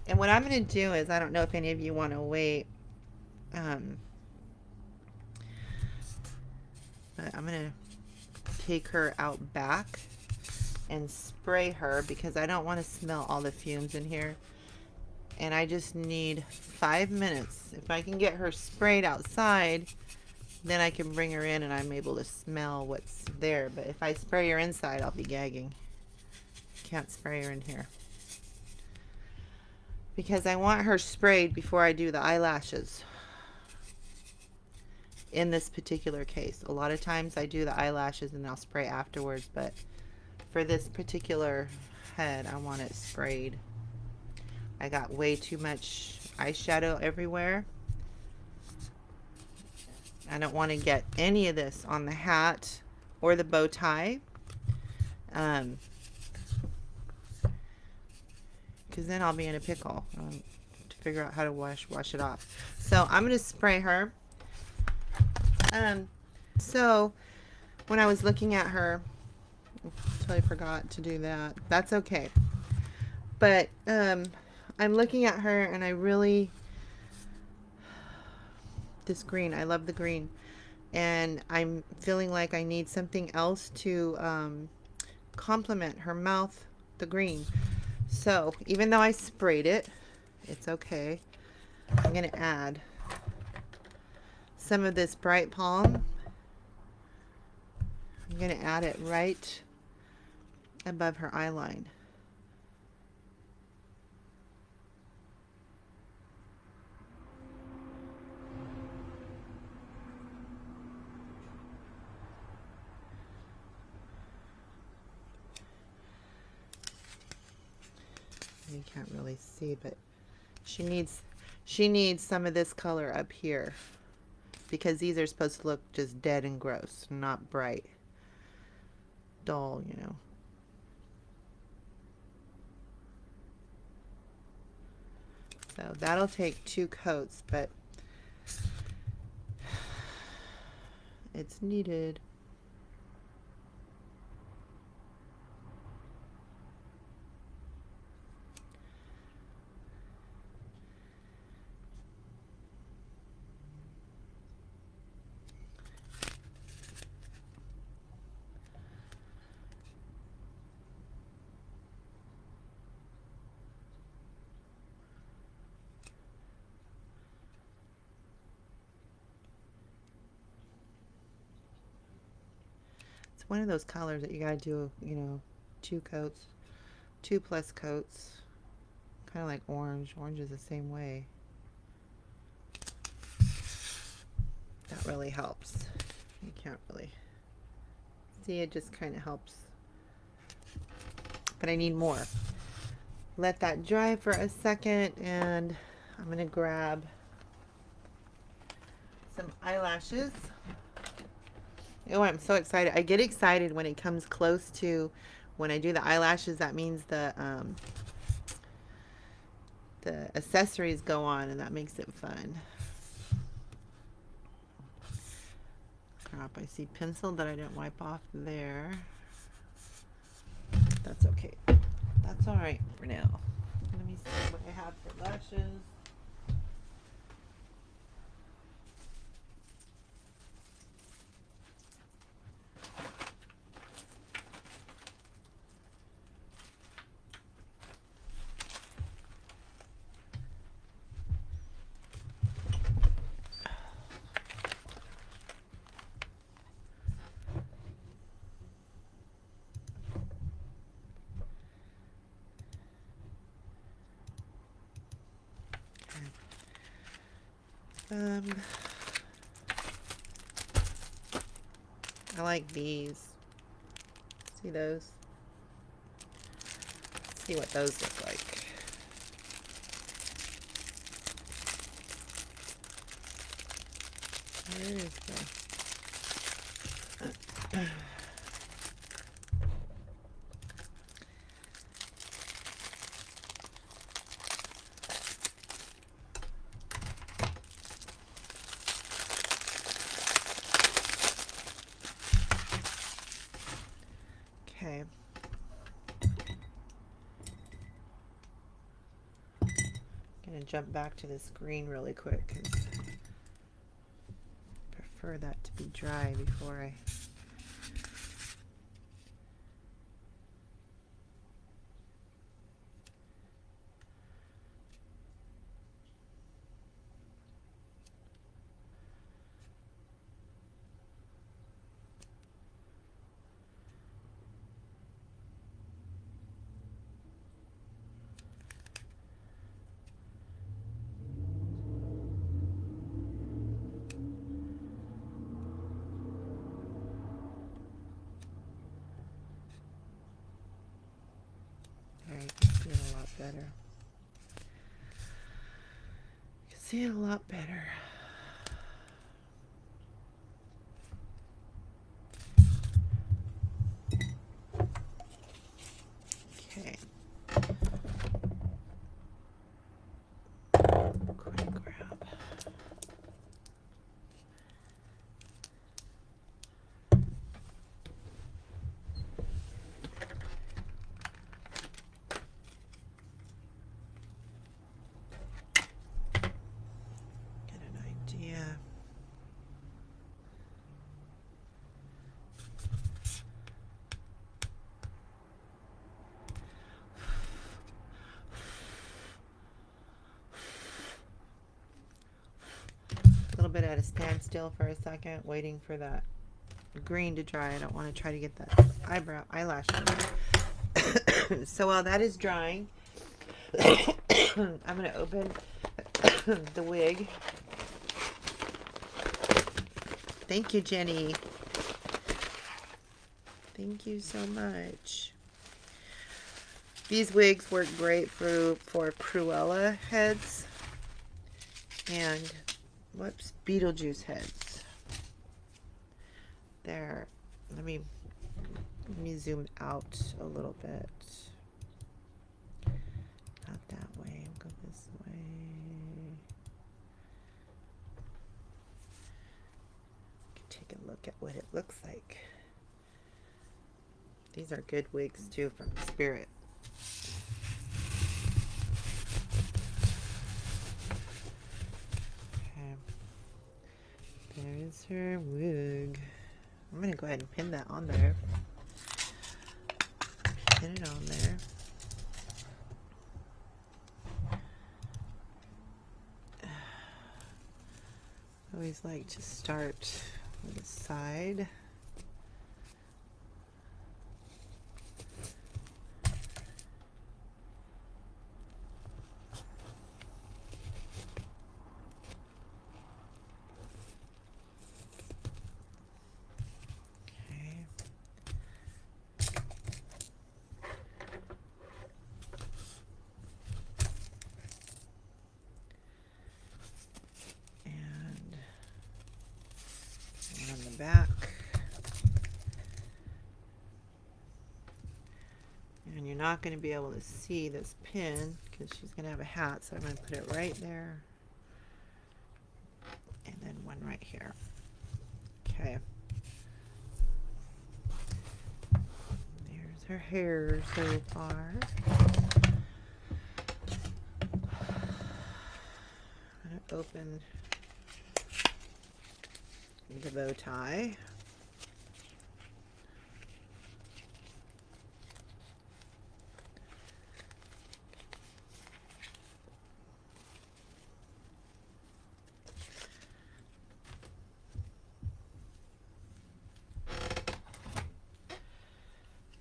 And what I'm going to do is, I don't know if any of you want to wait, but I'm going to take her out back and spray her, because I don't want to smell all the fumes in here. And I just need 5 minutes. If I can get her sprayed outside, then I can bring her in and I'm able to smell what's there. But if I spray her inside, I'll be gagging. Can't spray her in here. Because I want her sprayed before I do the eyelashes. In this particular case. A lot of times I do the eyelashes and I'll spray afterwards. But for this particular head, I want it sprayed. I got way too much eyeshadow everywhere. I don't want to get any of this on the hat or the bow tie. Because then I'll be in a pickle to figure out how to wash it off. So I'm going to spray her. So when I was looking at her, I totally forgot to do that. That's okay. But I'm looking at her and I really, this green, I love the green. And I'm feeling like I need something else to complement her mouth, the green. So even though I sprayed it, it's okay. I'm going to add some of this Bright Palm. I'm going to add it right above her eye line. You can't really see, but she needs some of this color up here, because these are supposed to look just dead and gross, not bright, dull, you know. So that'll take 2 coats, but it's needed. One of those colors that you gotta do, you know, 2 coats, 2 plus coats, kind of like orange. Orange is the same way. That really helps. You can't really see, it just kind of helps. But I need more. Let that dry for a second, and I'm gonna grab some eyelashes. Oh, I'm so excited. I get excited when it comes close to when I do the eyelashes. That means the accessories go on, and that makes it fun. Crap, I see pencil that I didn't wipe off there. That's okay. That's all right for now. Let me see what I have for lashes. I like these. See those? Let's see what those look like. Where is the... Okay. Gonna jump back to this green really quick because I prefer that to be dry before I... There, you can see it a lot better. You can see it a lot better. Okay. Quick grab. Get an idea. A little bit at a standstill for a second, waiting for that green to dry. I don't want to try to get that eyelash on there. So while that is drying, I'm going to open the wig. Thank you, Jenny. Thank you so much. These wigs work great for Cruella heads and Beetlejuice heads. There. Let me zoom out a little bit. Not that way. I'll go this way. Take a look at what it looks like. These are good wigs too from Spirit. Okay. There's her wig. I'm going to go ahead and pin that on there. Pin it on there. I always like to start with the side. Back, and you're not going to be able to see this pin because she's going to have a hat, so I'm going to put it right there and then one right here. Okay, there's her hair so far. I'm going to open the bow tie.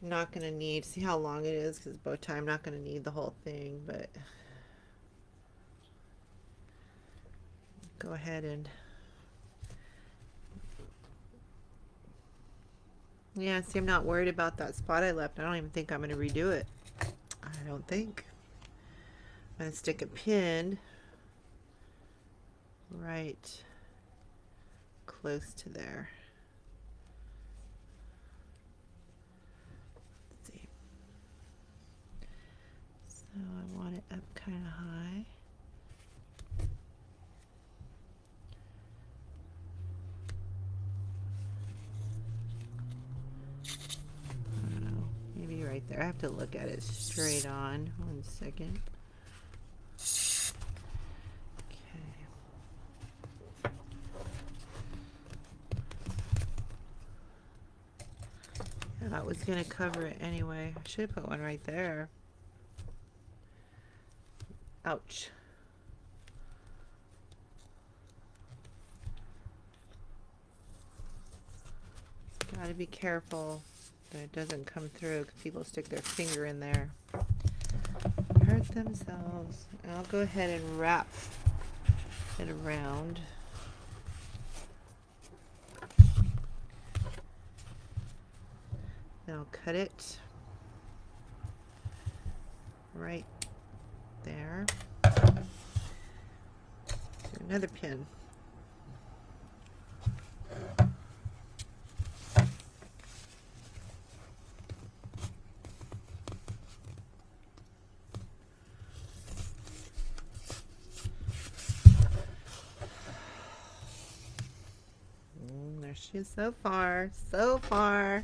I'm not going to need, see how long it is because bow tie, I'm not going to need the whole thing, but go ahead and, yeah, see, I'm not worried about that spot I left. I don't even think I'm going to redo it. I don't think. I'm going to stick a pin right close to there. Let's see. So I want it up kind of high. I don't know, maybe right there. I have to look at it straight on. 1 second. I was going to cover it anyway. I should have put one right there. Ouch. Gotta be careful that it doesn't come through because people stick their finger in there. Hurt themselves. I'll go ahead and wrap it around. Then I'll cut it right there. Another pin. There she is so far. So far.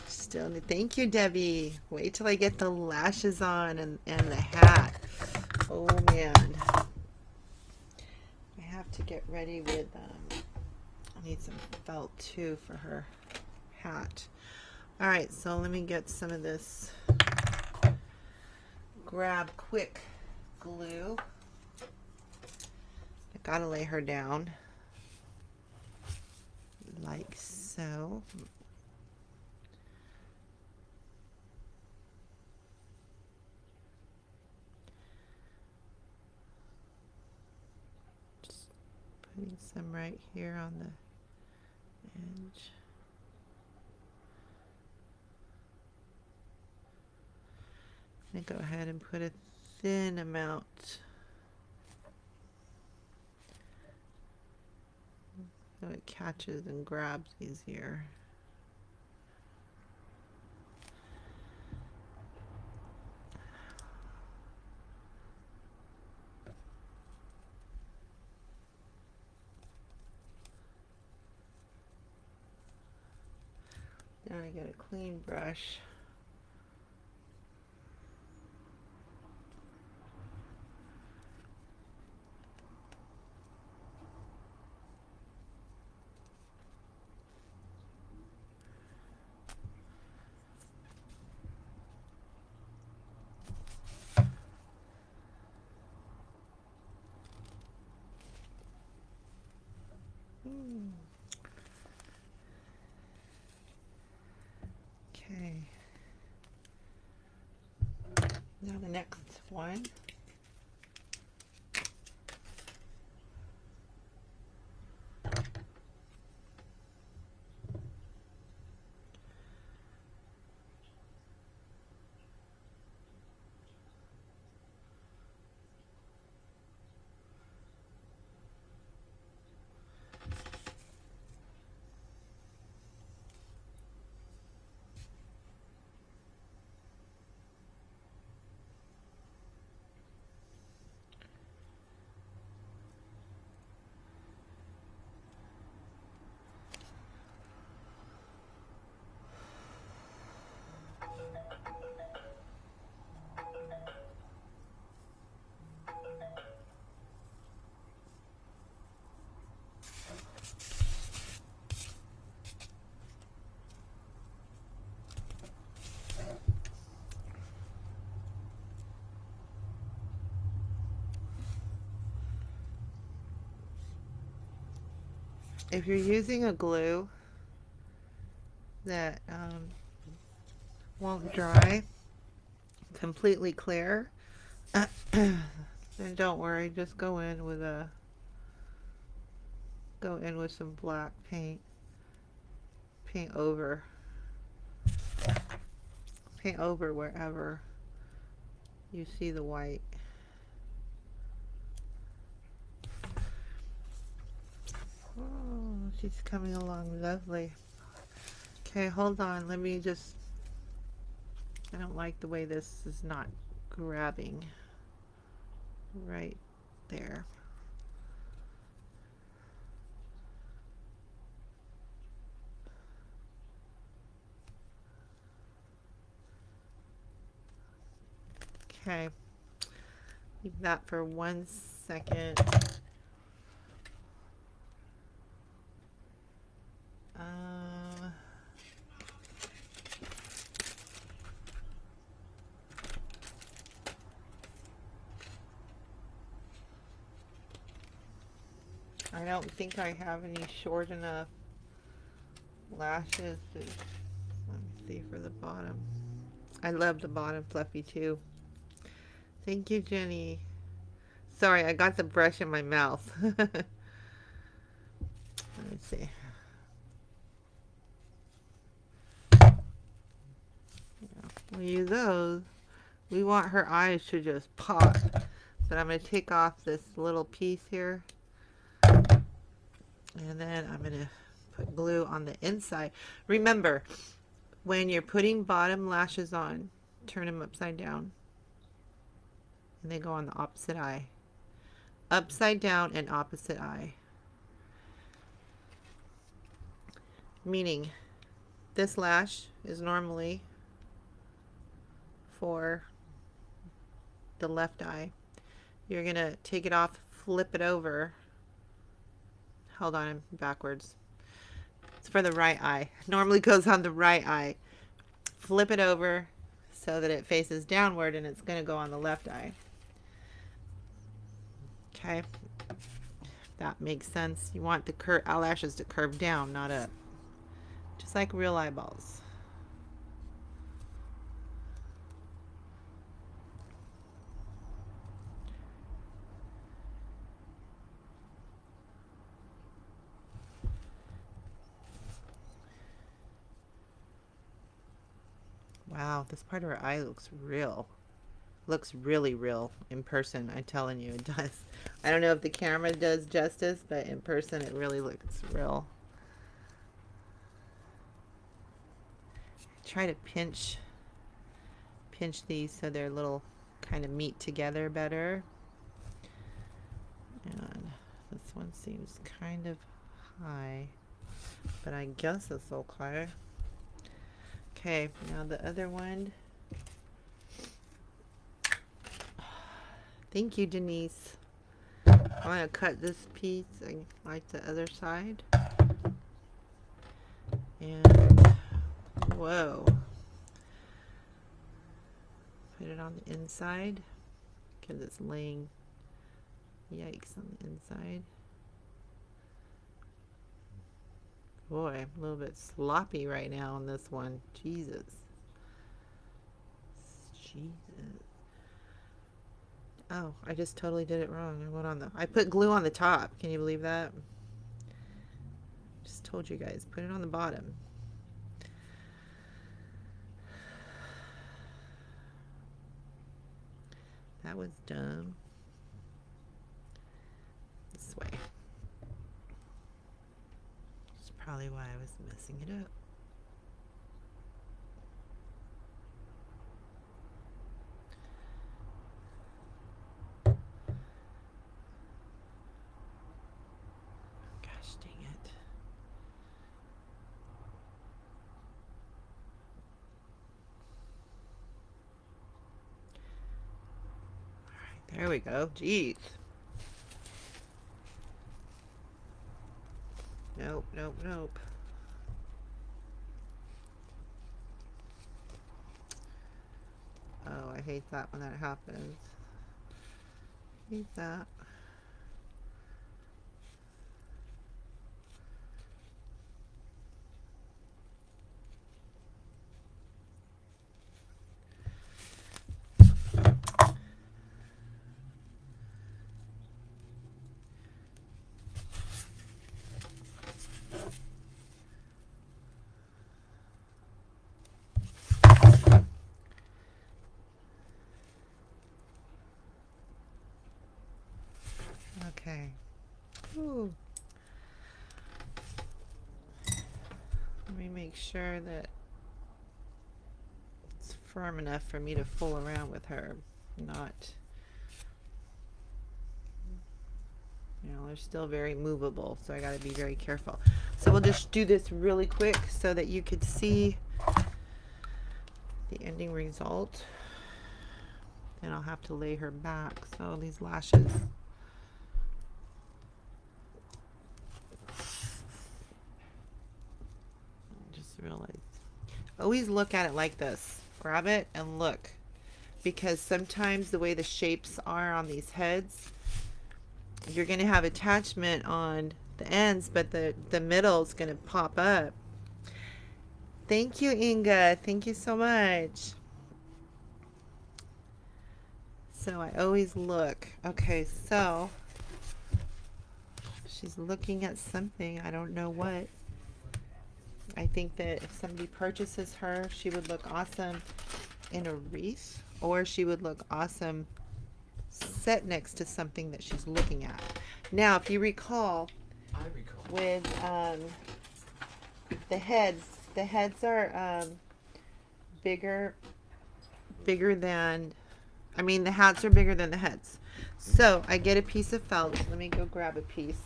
Still, thank you, Debbie. Wait till I get the lashes on and the hat. Oh man, I have to get ready with. I need some felt too for her hat. All right, so let me get some of this Grab Quick glue. I gotta lay her down like so. Putting some right here on the edge. I'm going to go ahead and put a thin amount so it catches and grabs easier. Now I get a clean brush. Okay. Now the next one. If you're using a glue that won't dry completely clear, then don't worry, just go in with a go in with some black paint. Paint over. Paint over wherever you see the white. Oh, she's coming along lovely. Okay, hold on. Let me just... I don't like the way this is not grabbing right there. Okay, leave that for 1 second. I don't think I have any short enough lashes to, let me see for the bottom. I love the bottom fluffy too. Thank you, Jenny. Sorry, I got the brush in my mouth. Let me see. We'll use those. We want her eyes to just pop. But I'm going to take off this little piece here. And then I'm going to put glue on the inside. Remember, when you're putting bottom lashes on, turn them upside down. And they go on the opposite eye. Upside down and opposite eye. Meaning, this lash is normally for the left eye. You're going to take it off, flip it over. Hold on, I'm backwards. It's for the right eye. Normally goes on the right eye. Flip it over so that it faces downward, and it's going to go on the left eye. Okay. That makes sense. You want the eyelashes to curve down, not up. Just like real eyeballs. Wow, this part of her eye looks real. Looks really real in person. I'm telling you, it does. I don't know if the camera does justice, but in person it really looks real. Try to pinch these so they're little kind of meet together better. And this one seems kind of high, but I guess it's okay. Okay, now the other one. Thank you, Denise. I'm going to cut this piece like the other side. And, whoa. Put it on the inside because it's laying, yikes, on the inside. Boy, I'm a little bit sloppy right now on this one. Jesus. Oh, I just totally did it wrong. I put glue on the top. Can you believe that? Just told you guys, put it on the bottom. That was dumb. This way. That's probably why I was messing it up. Gosh dang it. Alright, there we go. Jeez. Nope, nope, nope. Oh, I hate that when that happens. Hate that. sure that it's firm enough for me to fool around with her. Not, you know, they're still very movable, so I got to be very careful. So we'll just do this really quick so that you could see the ending result. Then I'll have to lay her back. So these lashes. I just realized. Always look at it like this. Grab it and look. Because sometimes the way the shapes are on these heads, you're going to have attachment on the ends, but the middle is going to pop up. Thank you, Inga. Thank you so much. So I always look. Okay, so she's looking at something. I don't know what. I think that if somebody purchases her, she would look awesome in a wreath, or she would look awesome set next to something that she's looking at. Now, if you recall, with the heads are bigger than, I mean, the hats are bigger than the heads. So I get a piece of felt. Let me go grab a piece.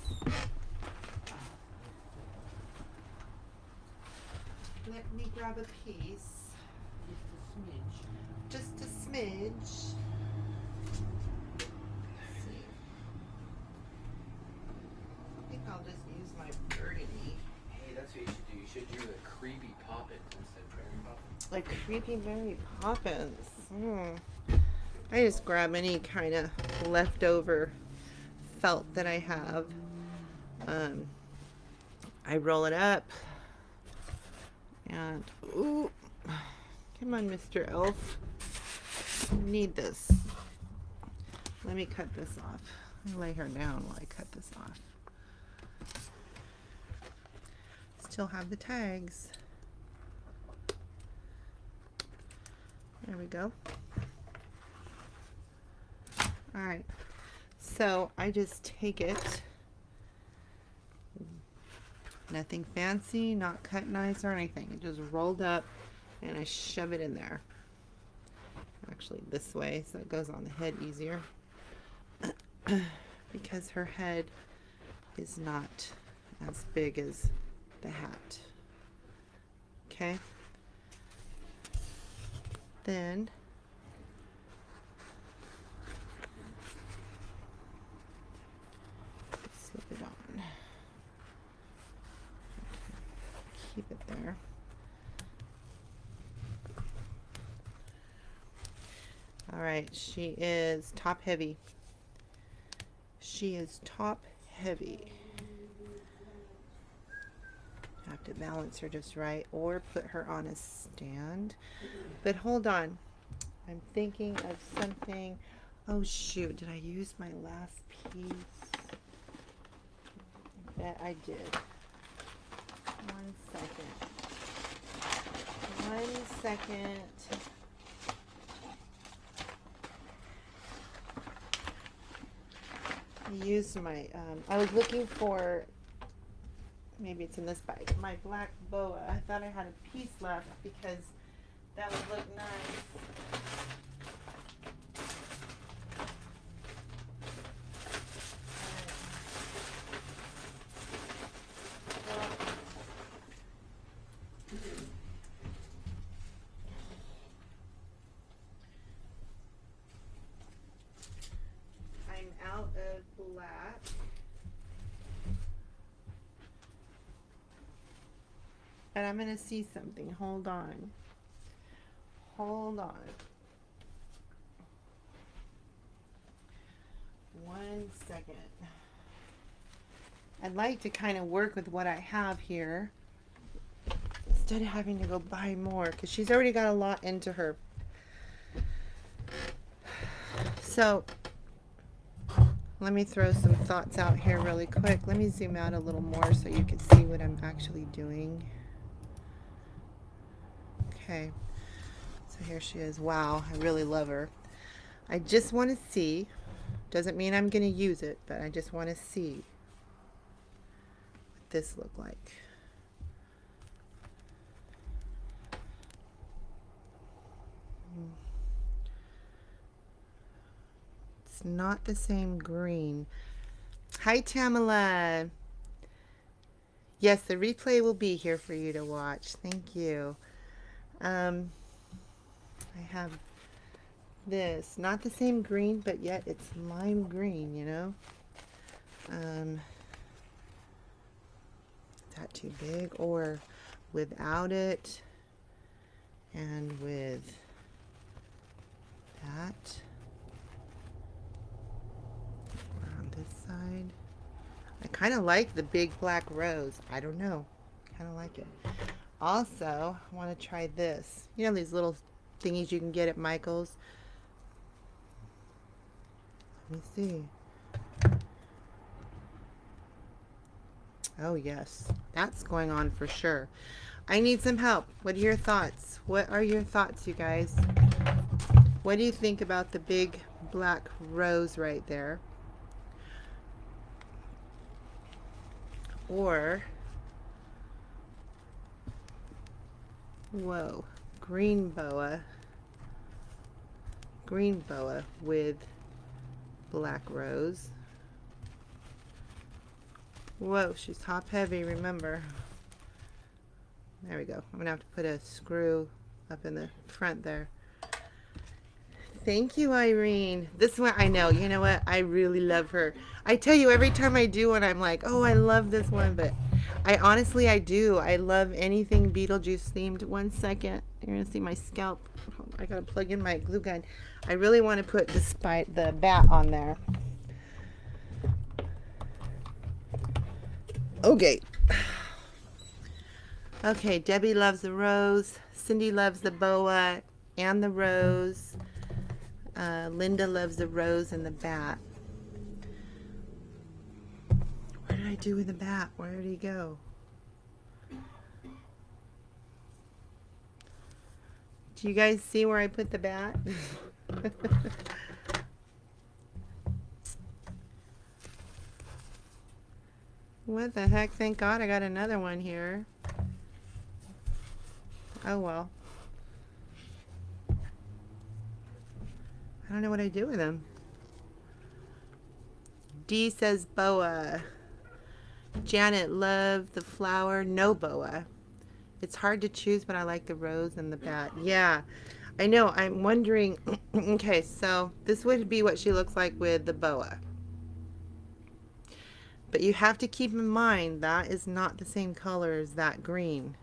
Let me grab a piece. Just a smidge. I think I'll just use my burgundy. Hey, that's what you should do. You should do the creepy Poppins instead of Mary Poppins. Like creepy Mary Poppins. I just grab any kind of leftover felt that I have. I roll it up. And, ooh, come on, Mr. Elf. I need this. Let me cut this off. I lay her down while I cut this off. Still have the tags. There we go. All right. So I just take it. Nothing fancy, not cut nice or anything. It just rolled up and I shove it in there. Actually this way so it goes on the head easier. Because her head is not as big as the hat. Okay. Then slip it on. Keep it there. All right, she is top heavy. She is top heavy. Have to balance her just right or put her on a stand. But hold on. I'm thinking of something. Oh shoot, did I use my last piece? I bet I did. 1 second. 1 second. I used my, I was looking for, maybe it's in this bag, my black boa. I thought I had a piece left because that would look nice. Out of black. And I'm going to see something. Hold on. Hold on. 1 second. I'd like to kind of work with what I have here instead of having to go buy more because she's already got a lot into her. So let me throw some thoughts out here really quick. Let me zoom out a little more so you can see what I'm actually doing. Okay, so here she is. Wow, I really love her. I just want to see, doesn't mean I'm going to use it, but I just want to see what this look like. it's not the same green. Hi, Tamala. Yes, the replay will be here for you to watch. Thank you. I have this, not the same green, but yet it's lime green, you know. Is that too big? Or without it and with that. Or on this side. I kind of like the big black rose. I don't know. Kind of like it. Also, I want to try this. You know these little thingies you can get at Michael's? Let me see. Oh, yes. That's going on for sure. I need some help. What are your thoughts? What are your thoughts, you guys? What do you think about the big black rose right there? Or, whoa, green boa with black rose. Whoa, she's top heavy, remember. There we go. I'm gonna have to put a screw up in the front there. Thank you, Irene. This one, I know, you know what? I really love her. I tell you, every time I do one, I'm like, oh, I love this one, but I honestly, I do. I love anything Beetlejuice themed. 1 second. You're gonna see my scalp. I gotta plug in my glue gun. I really want to put the bat on there. Okay. Okay, Debbie loves the rose. Cindy loves the boa and the rose. Linda loves the rose and the bat. What did I do with the bat? Where did he go? Do you guys see where I put the bat? What the heck? Thank God I got another one here. Oh well. I don't know what I do with them. D says boa. Janet loved the flower. No boa. It's hard to choose, but I like the rose and the bat. Yeah, I know. I'm wondering. Okay, so this would be what she looks like with the boa. But you have to keep in mind that is not the same color as that green.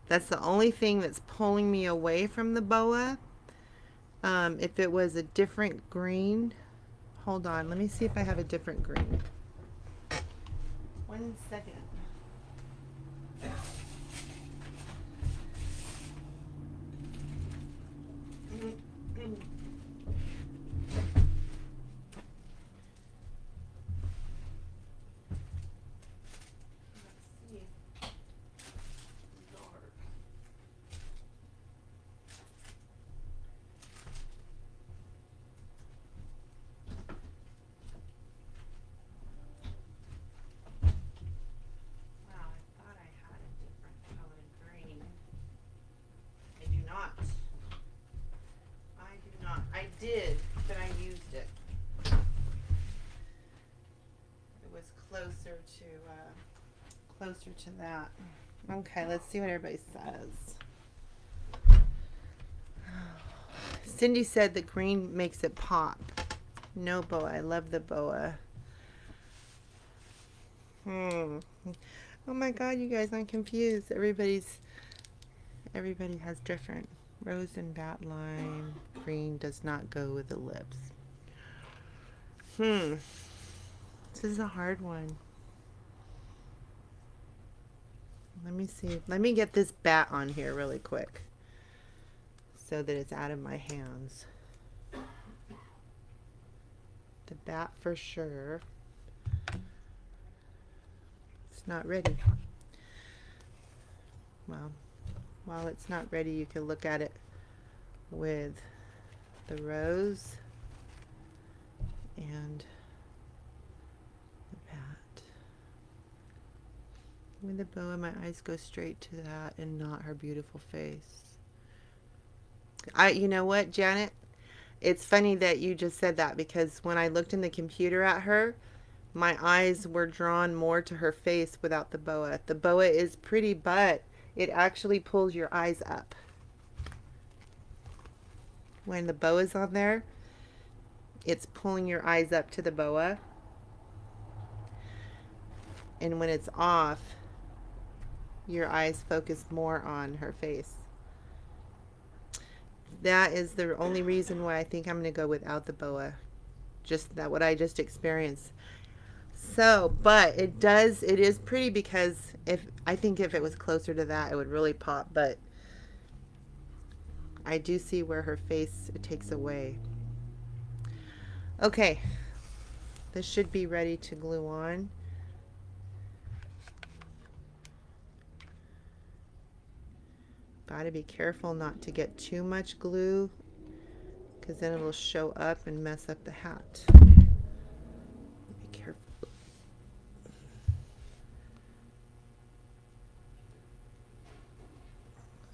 That's the only thing that's pulling me away from the boa. If it was a different green, hold on, let me see if I have a different green. 1 second. I did, but I used it. It was closer to that. Okay, let's see what everybody says. Cindy said the green makes it pop. No boa. I love the boa. Oh my God, you guys, I'm confused. Everybody has different. Rose and bat lime. Green does not go with the lips. This is a hard one. Let me see. Let me get this bat on here really quick so that it's out of my hands. The bat for sure. It's not ready. Well, while it's not ready, you can look at it with the rose and the bat. With the boa, my eyes go straight to that and not her beautiful face. You know what, Janet? It's funny that you just said that because when I looked in the computer at her, my eyes were drawn more to her face without the boa. The boa is pretty, but it actually pulls your eyes up. When the boa's on there, it's pulling your eyes up to the boa. And when it's off, your eyes focus more on her face. That is the only reason why I think I'm going to go without the boa. Just that what I just experienced. So, but it is pretty because I think if it was closer to that, it would really pop. But I do see where her face it takes away. Okay, this should be ready to glue on. Gotta be careful not to get too much glue because then it'll show up and mess up the hat. Be careful.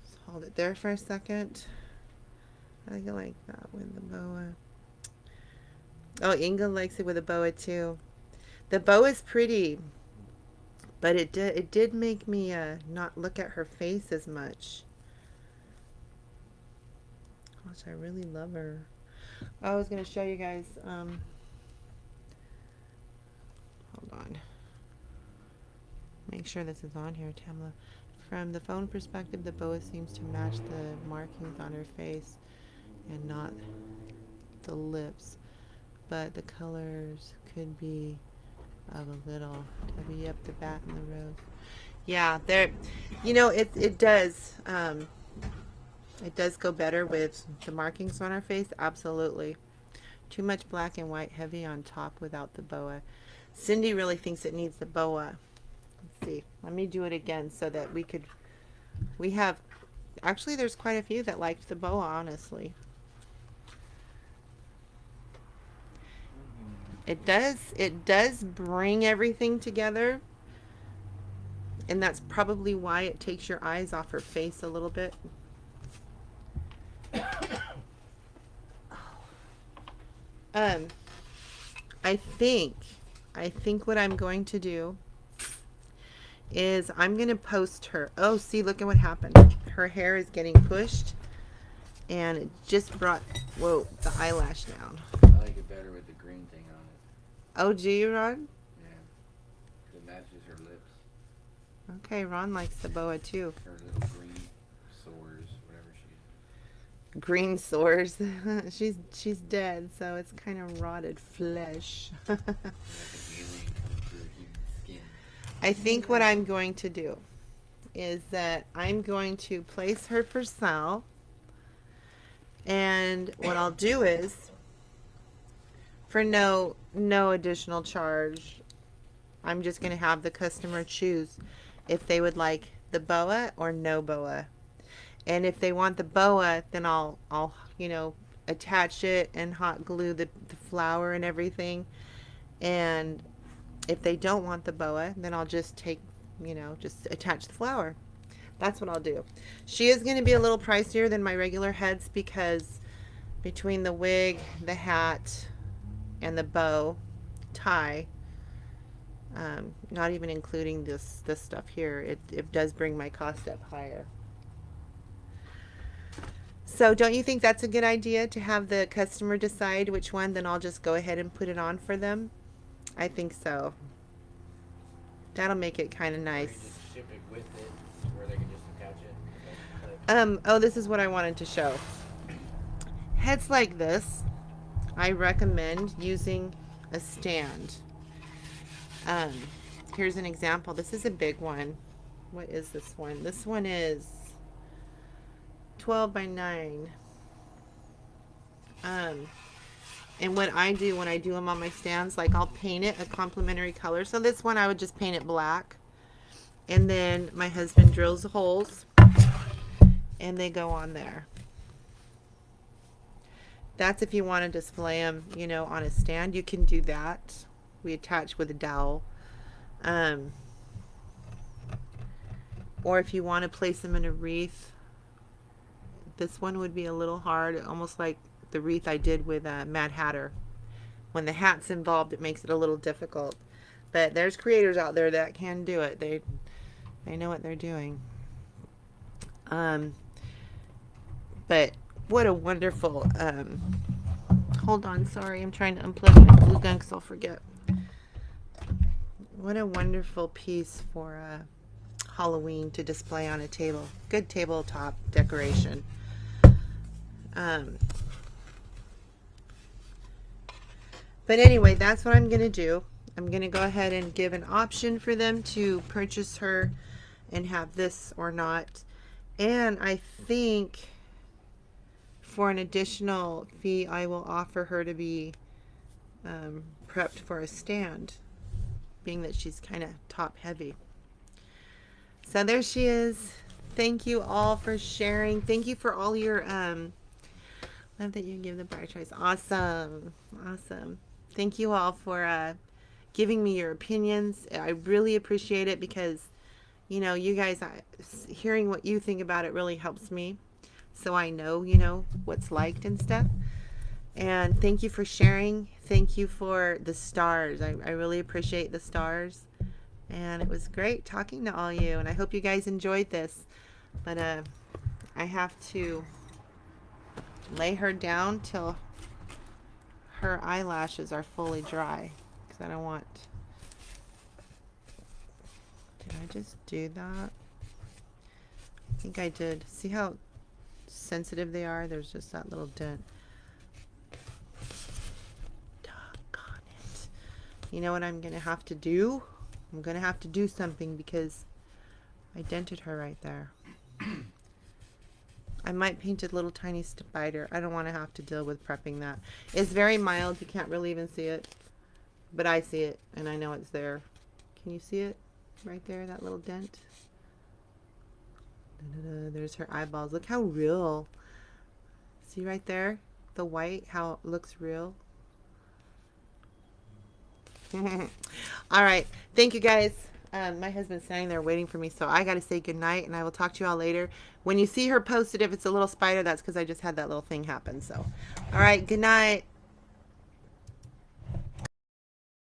Just hold it there for a second. I go like that with the boa. Oh, Inga likes it with a boa too. The boa is pretty, but it did make me not look at her face as much. Gosh, I really love her. I was going to show you guys. Hold on. Make sure this is on here, Tamla. From the phone perspective, the boa seems to match the markings on her face and not the lips. But the colors could be of a little. W up the back and the rose. Yeah, there. You know, it does. It does go better with the markings on her face, absolutely. Too much black and white heavy on top without the boa. Cindy really thinks it needs the boa. Let's see. Let me do it again so that we have, actually there's quite a few that liked the boa, honestly. It does bring everything together. And that's probably why it takes your eyes off her face a little bit. I think what I'm going to do is I'm going to post her. Oh, see, look at what happened. Her hair is getting pushed and it just brought, whoa, the eyelash down. I like it better with the green thing on it. Oh, do you, Ron? Yeah. It matches her lips. Okay, Ron likes the boa too. Her little green sores, whatever she Green sores. she's dead, so it's kind of rotted flesh. like an alien coming through her human skin. I think what I'm going to do is that I'm going to place her for sale. And what I'll do is, for no additional charge, I'm just going to have the customer choose if they would like the boa or no boa. And if they want the boa, then I'll attach it and hot glue the flower and everything. And if they don't want the boa, then I'll just just attach the flower. That's what I'll do. She is going to be a little pricier than my regular heads because between the wig, the hat, and the bow tie, not even including this stuff here, it does bring my cost up higher. So don't you think that's a good idea to have the customer decide which one, then I'll just go ahead and put it on for them? I think so. That'll make it kind of Or nice. you just ship it with it, where they can just attach it. Oh, this is what I wanted to show. Heads like this, I recommend using a stand. Here's an example. This is a big one. What is this one? This one is 12 by 9. And what I do when I do them on my stands, like I'll paint it a complementary color. So this one I would just paint it black. And then my husband drills the holes and they go on there. That's if you want to display them, on a stand. You can do that. We attach with a dowel. Or if you want to place them in a wreath, this one would be a little hard, almost like the wreath I did with Mad Hatter. When the hat's involved, it makes it a little difficult. But there's creators out there that can do it. They know what they're doing. But what a wonderful, hold on, sorry, I'm trying to unplug my glue gun because I'll forget. What a wonderful piece for Halloween to display on a table. Good tabletop decoration. But anyway, that's what I'm going to do. I'm going to go ahead and give an option for them to purchase her and have this or not. And I think for an additional fee, I will offer her to be prepped for a stand, being that she's kind of top heavy. So there she is. Thank you all for sharing. Thank you for all your love that you give the bar choice. Awesome. Awesome. Thank you all for giving me your opinions. I really appreciate it because, you know, you guys, hearing what you think about it really helps me. So I know, you know, what's liked and stuff. And thank you for sharing. Thank you for the stars. I really appreciate the stars. And it was great talking to all you. And I hope you guys enjoyed this. But I have to lay her down till her eyelashes are fully dry. Because I don't want... Did I just do that? I think I did. See how sensitive they are? There's just that little dent. Doggone it. You know what I'm going to have to do? I'm going to have to do something because I dented her right there. I might paint a little tiny spider. I don't want to have to deal with prepping that. It's very mild. You can't really even see it. But I see it and I know it's there. Can you see it? Right there, that little dent. There's her eyeballs. Look how real. See right there? The white, how it looks real. All right. Thank you guys. My husband's standing there waiting for me, so I got to say goodnight, and I will talk to you all later. When you see her posted, if it's a little spider, that's because I just had that little thing happen. So, all right. Good night.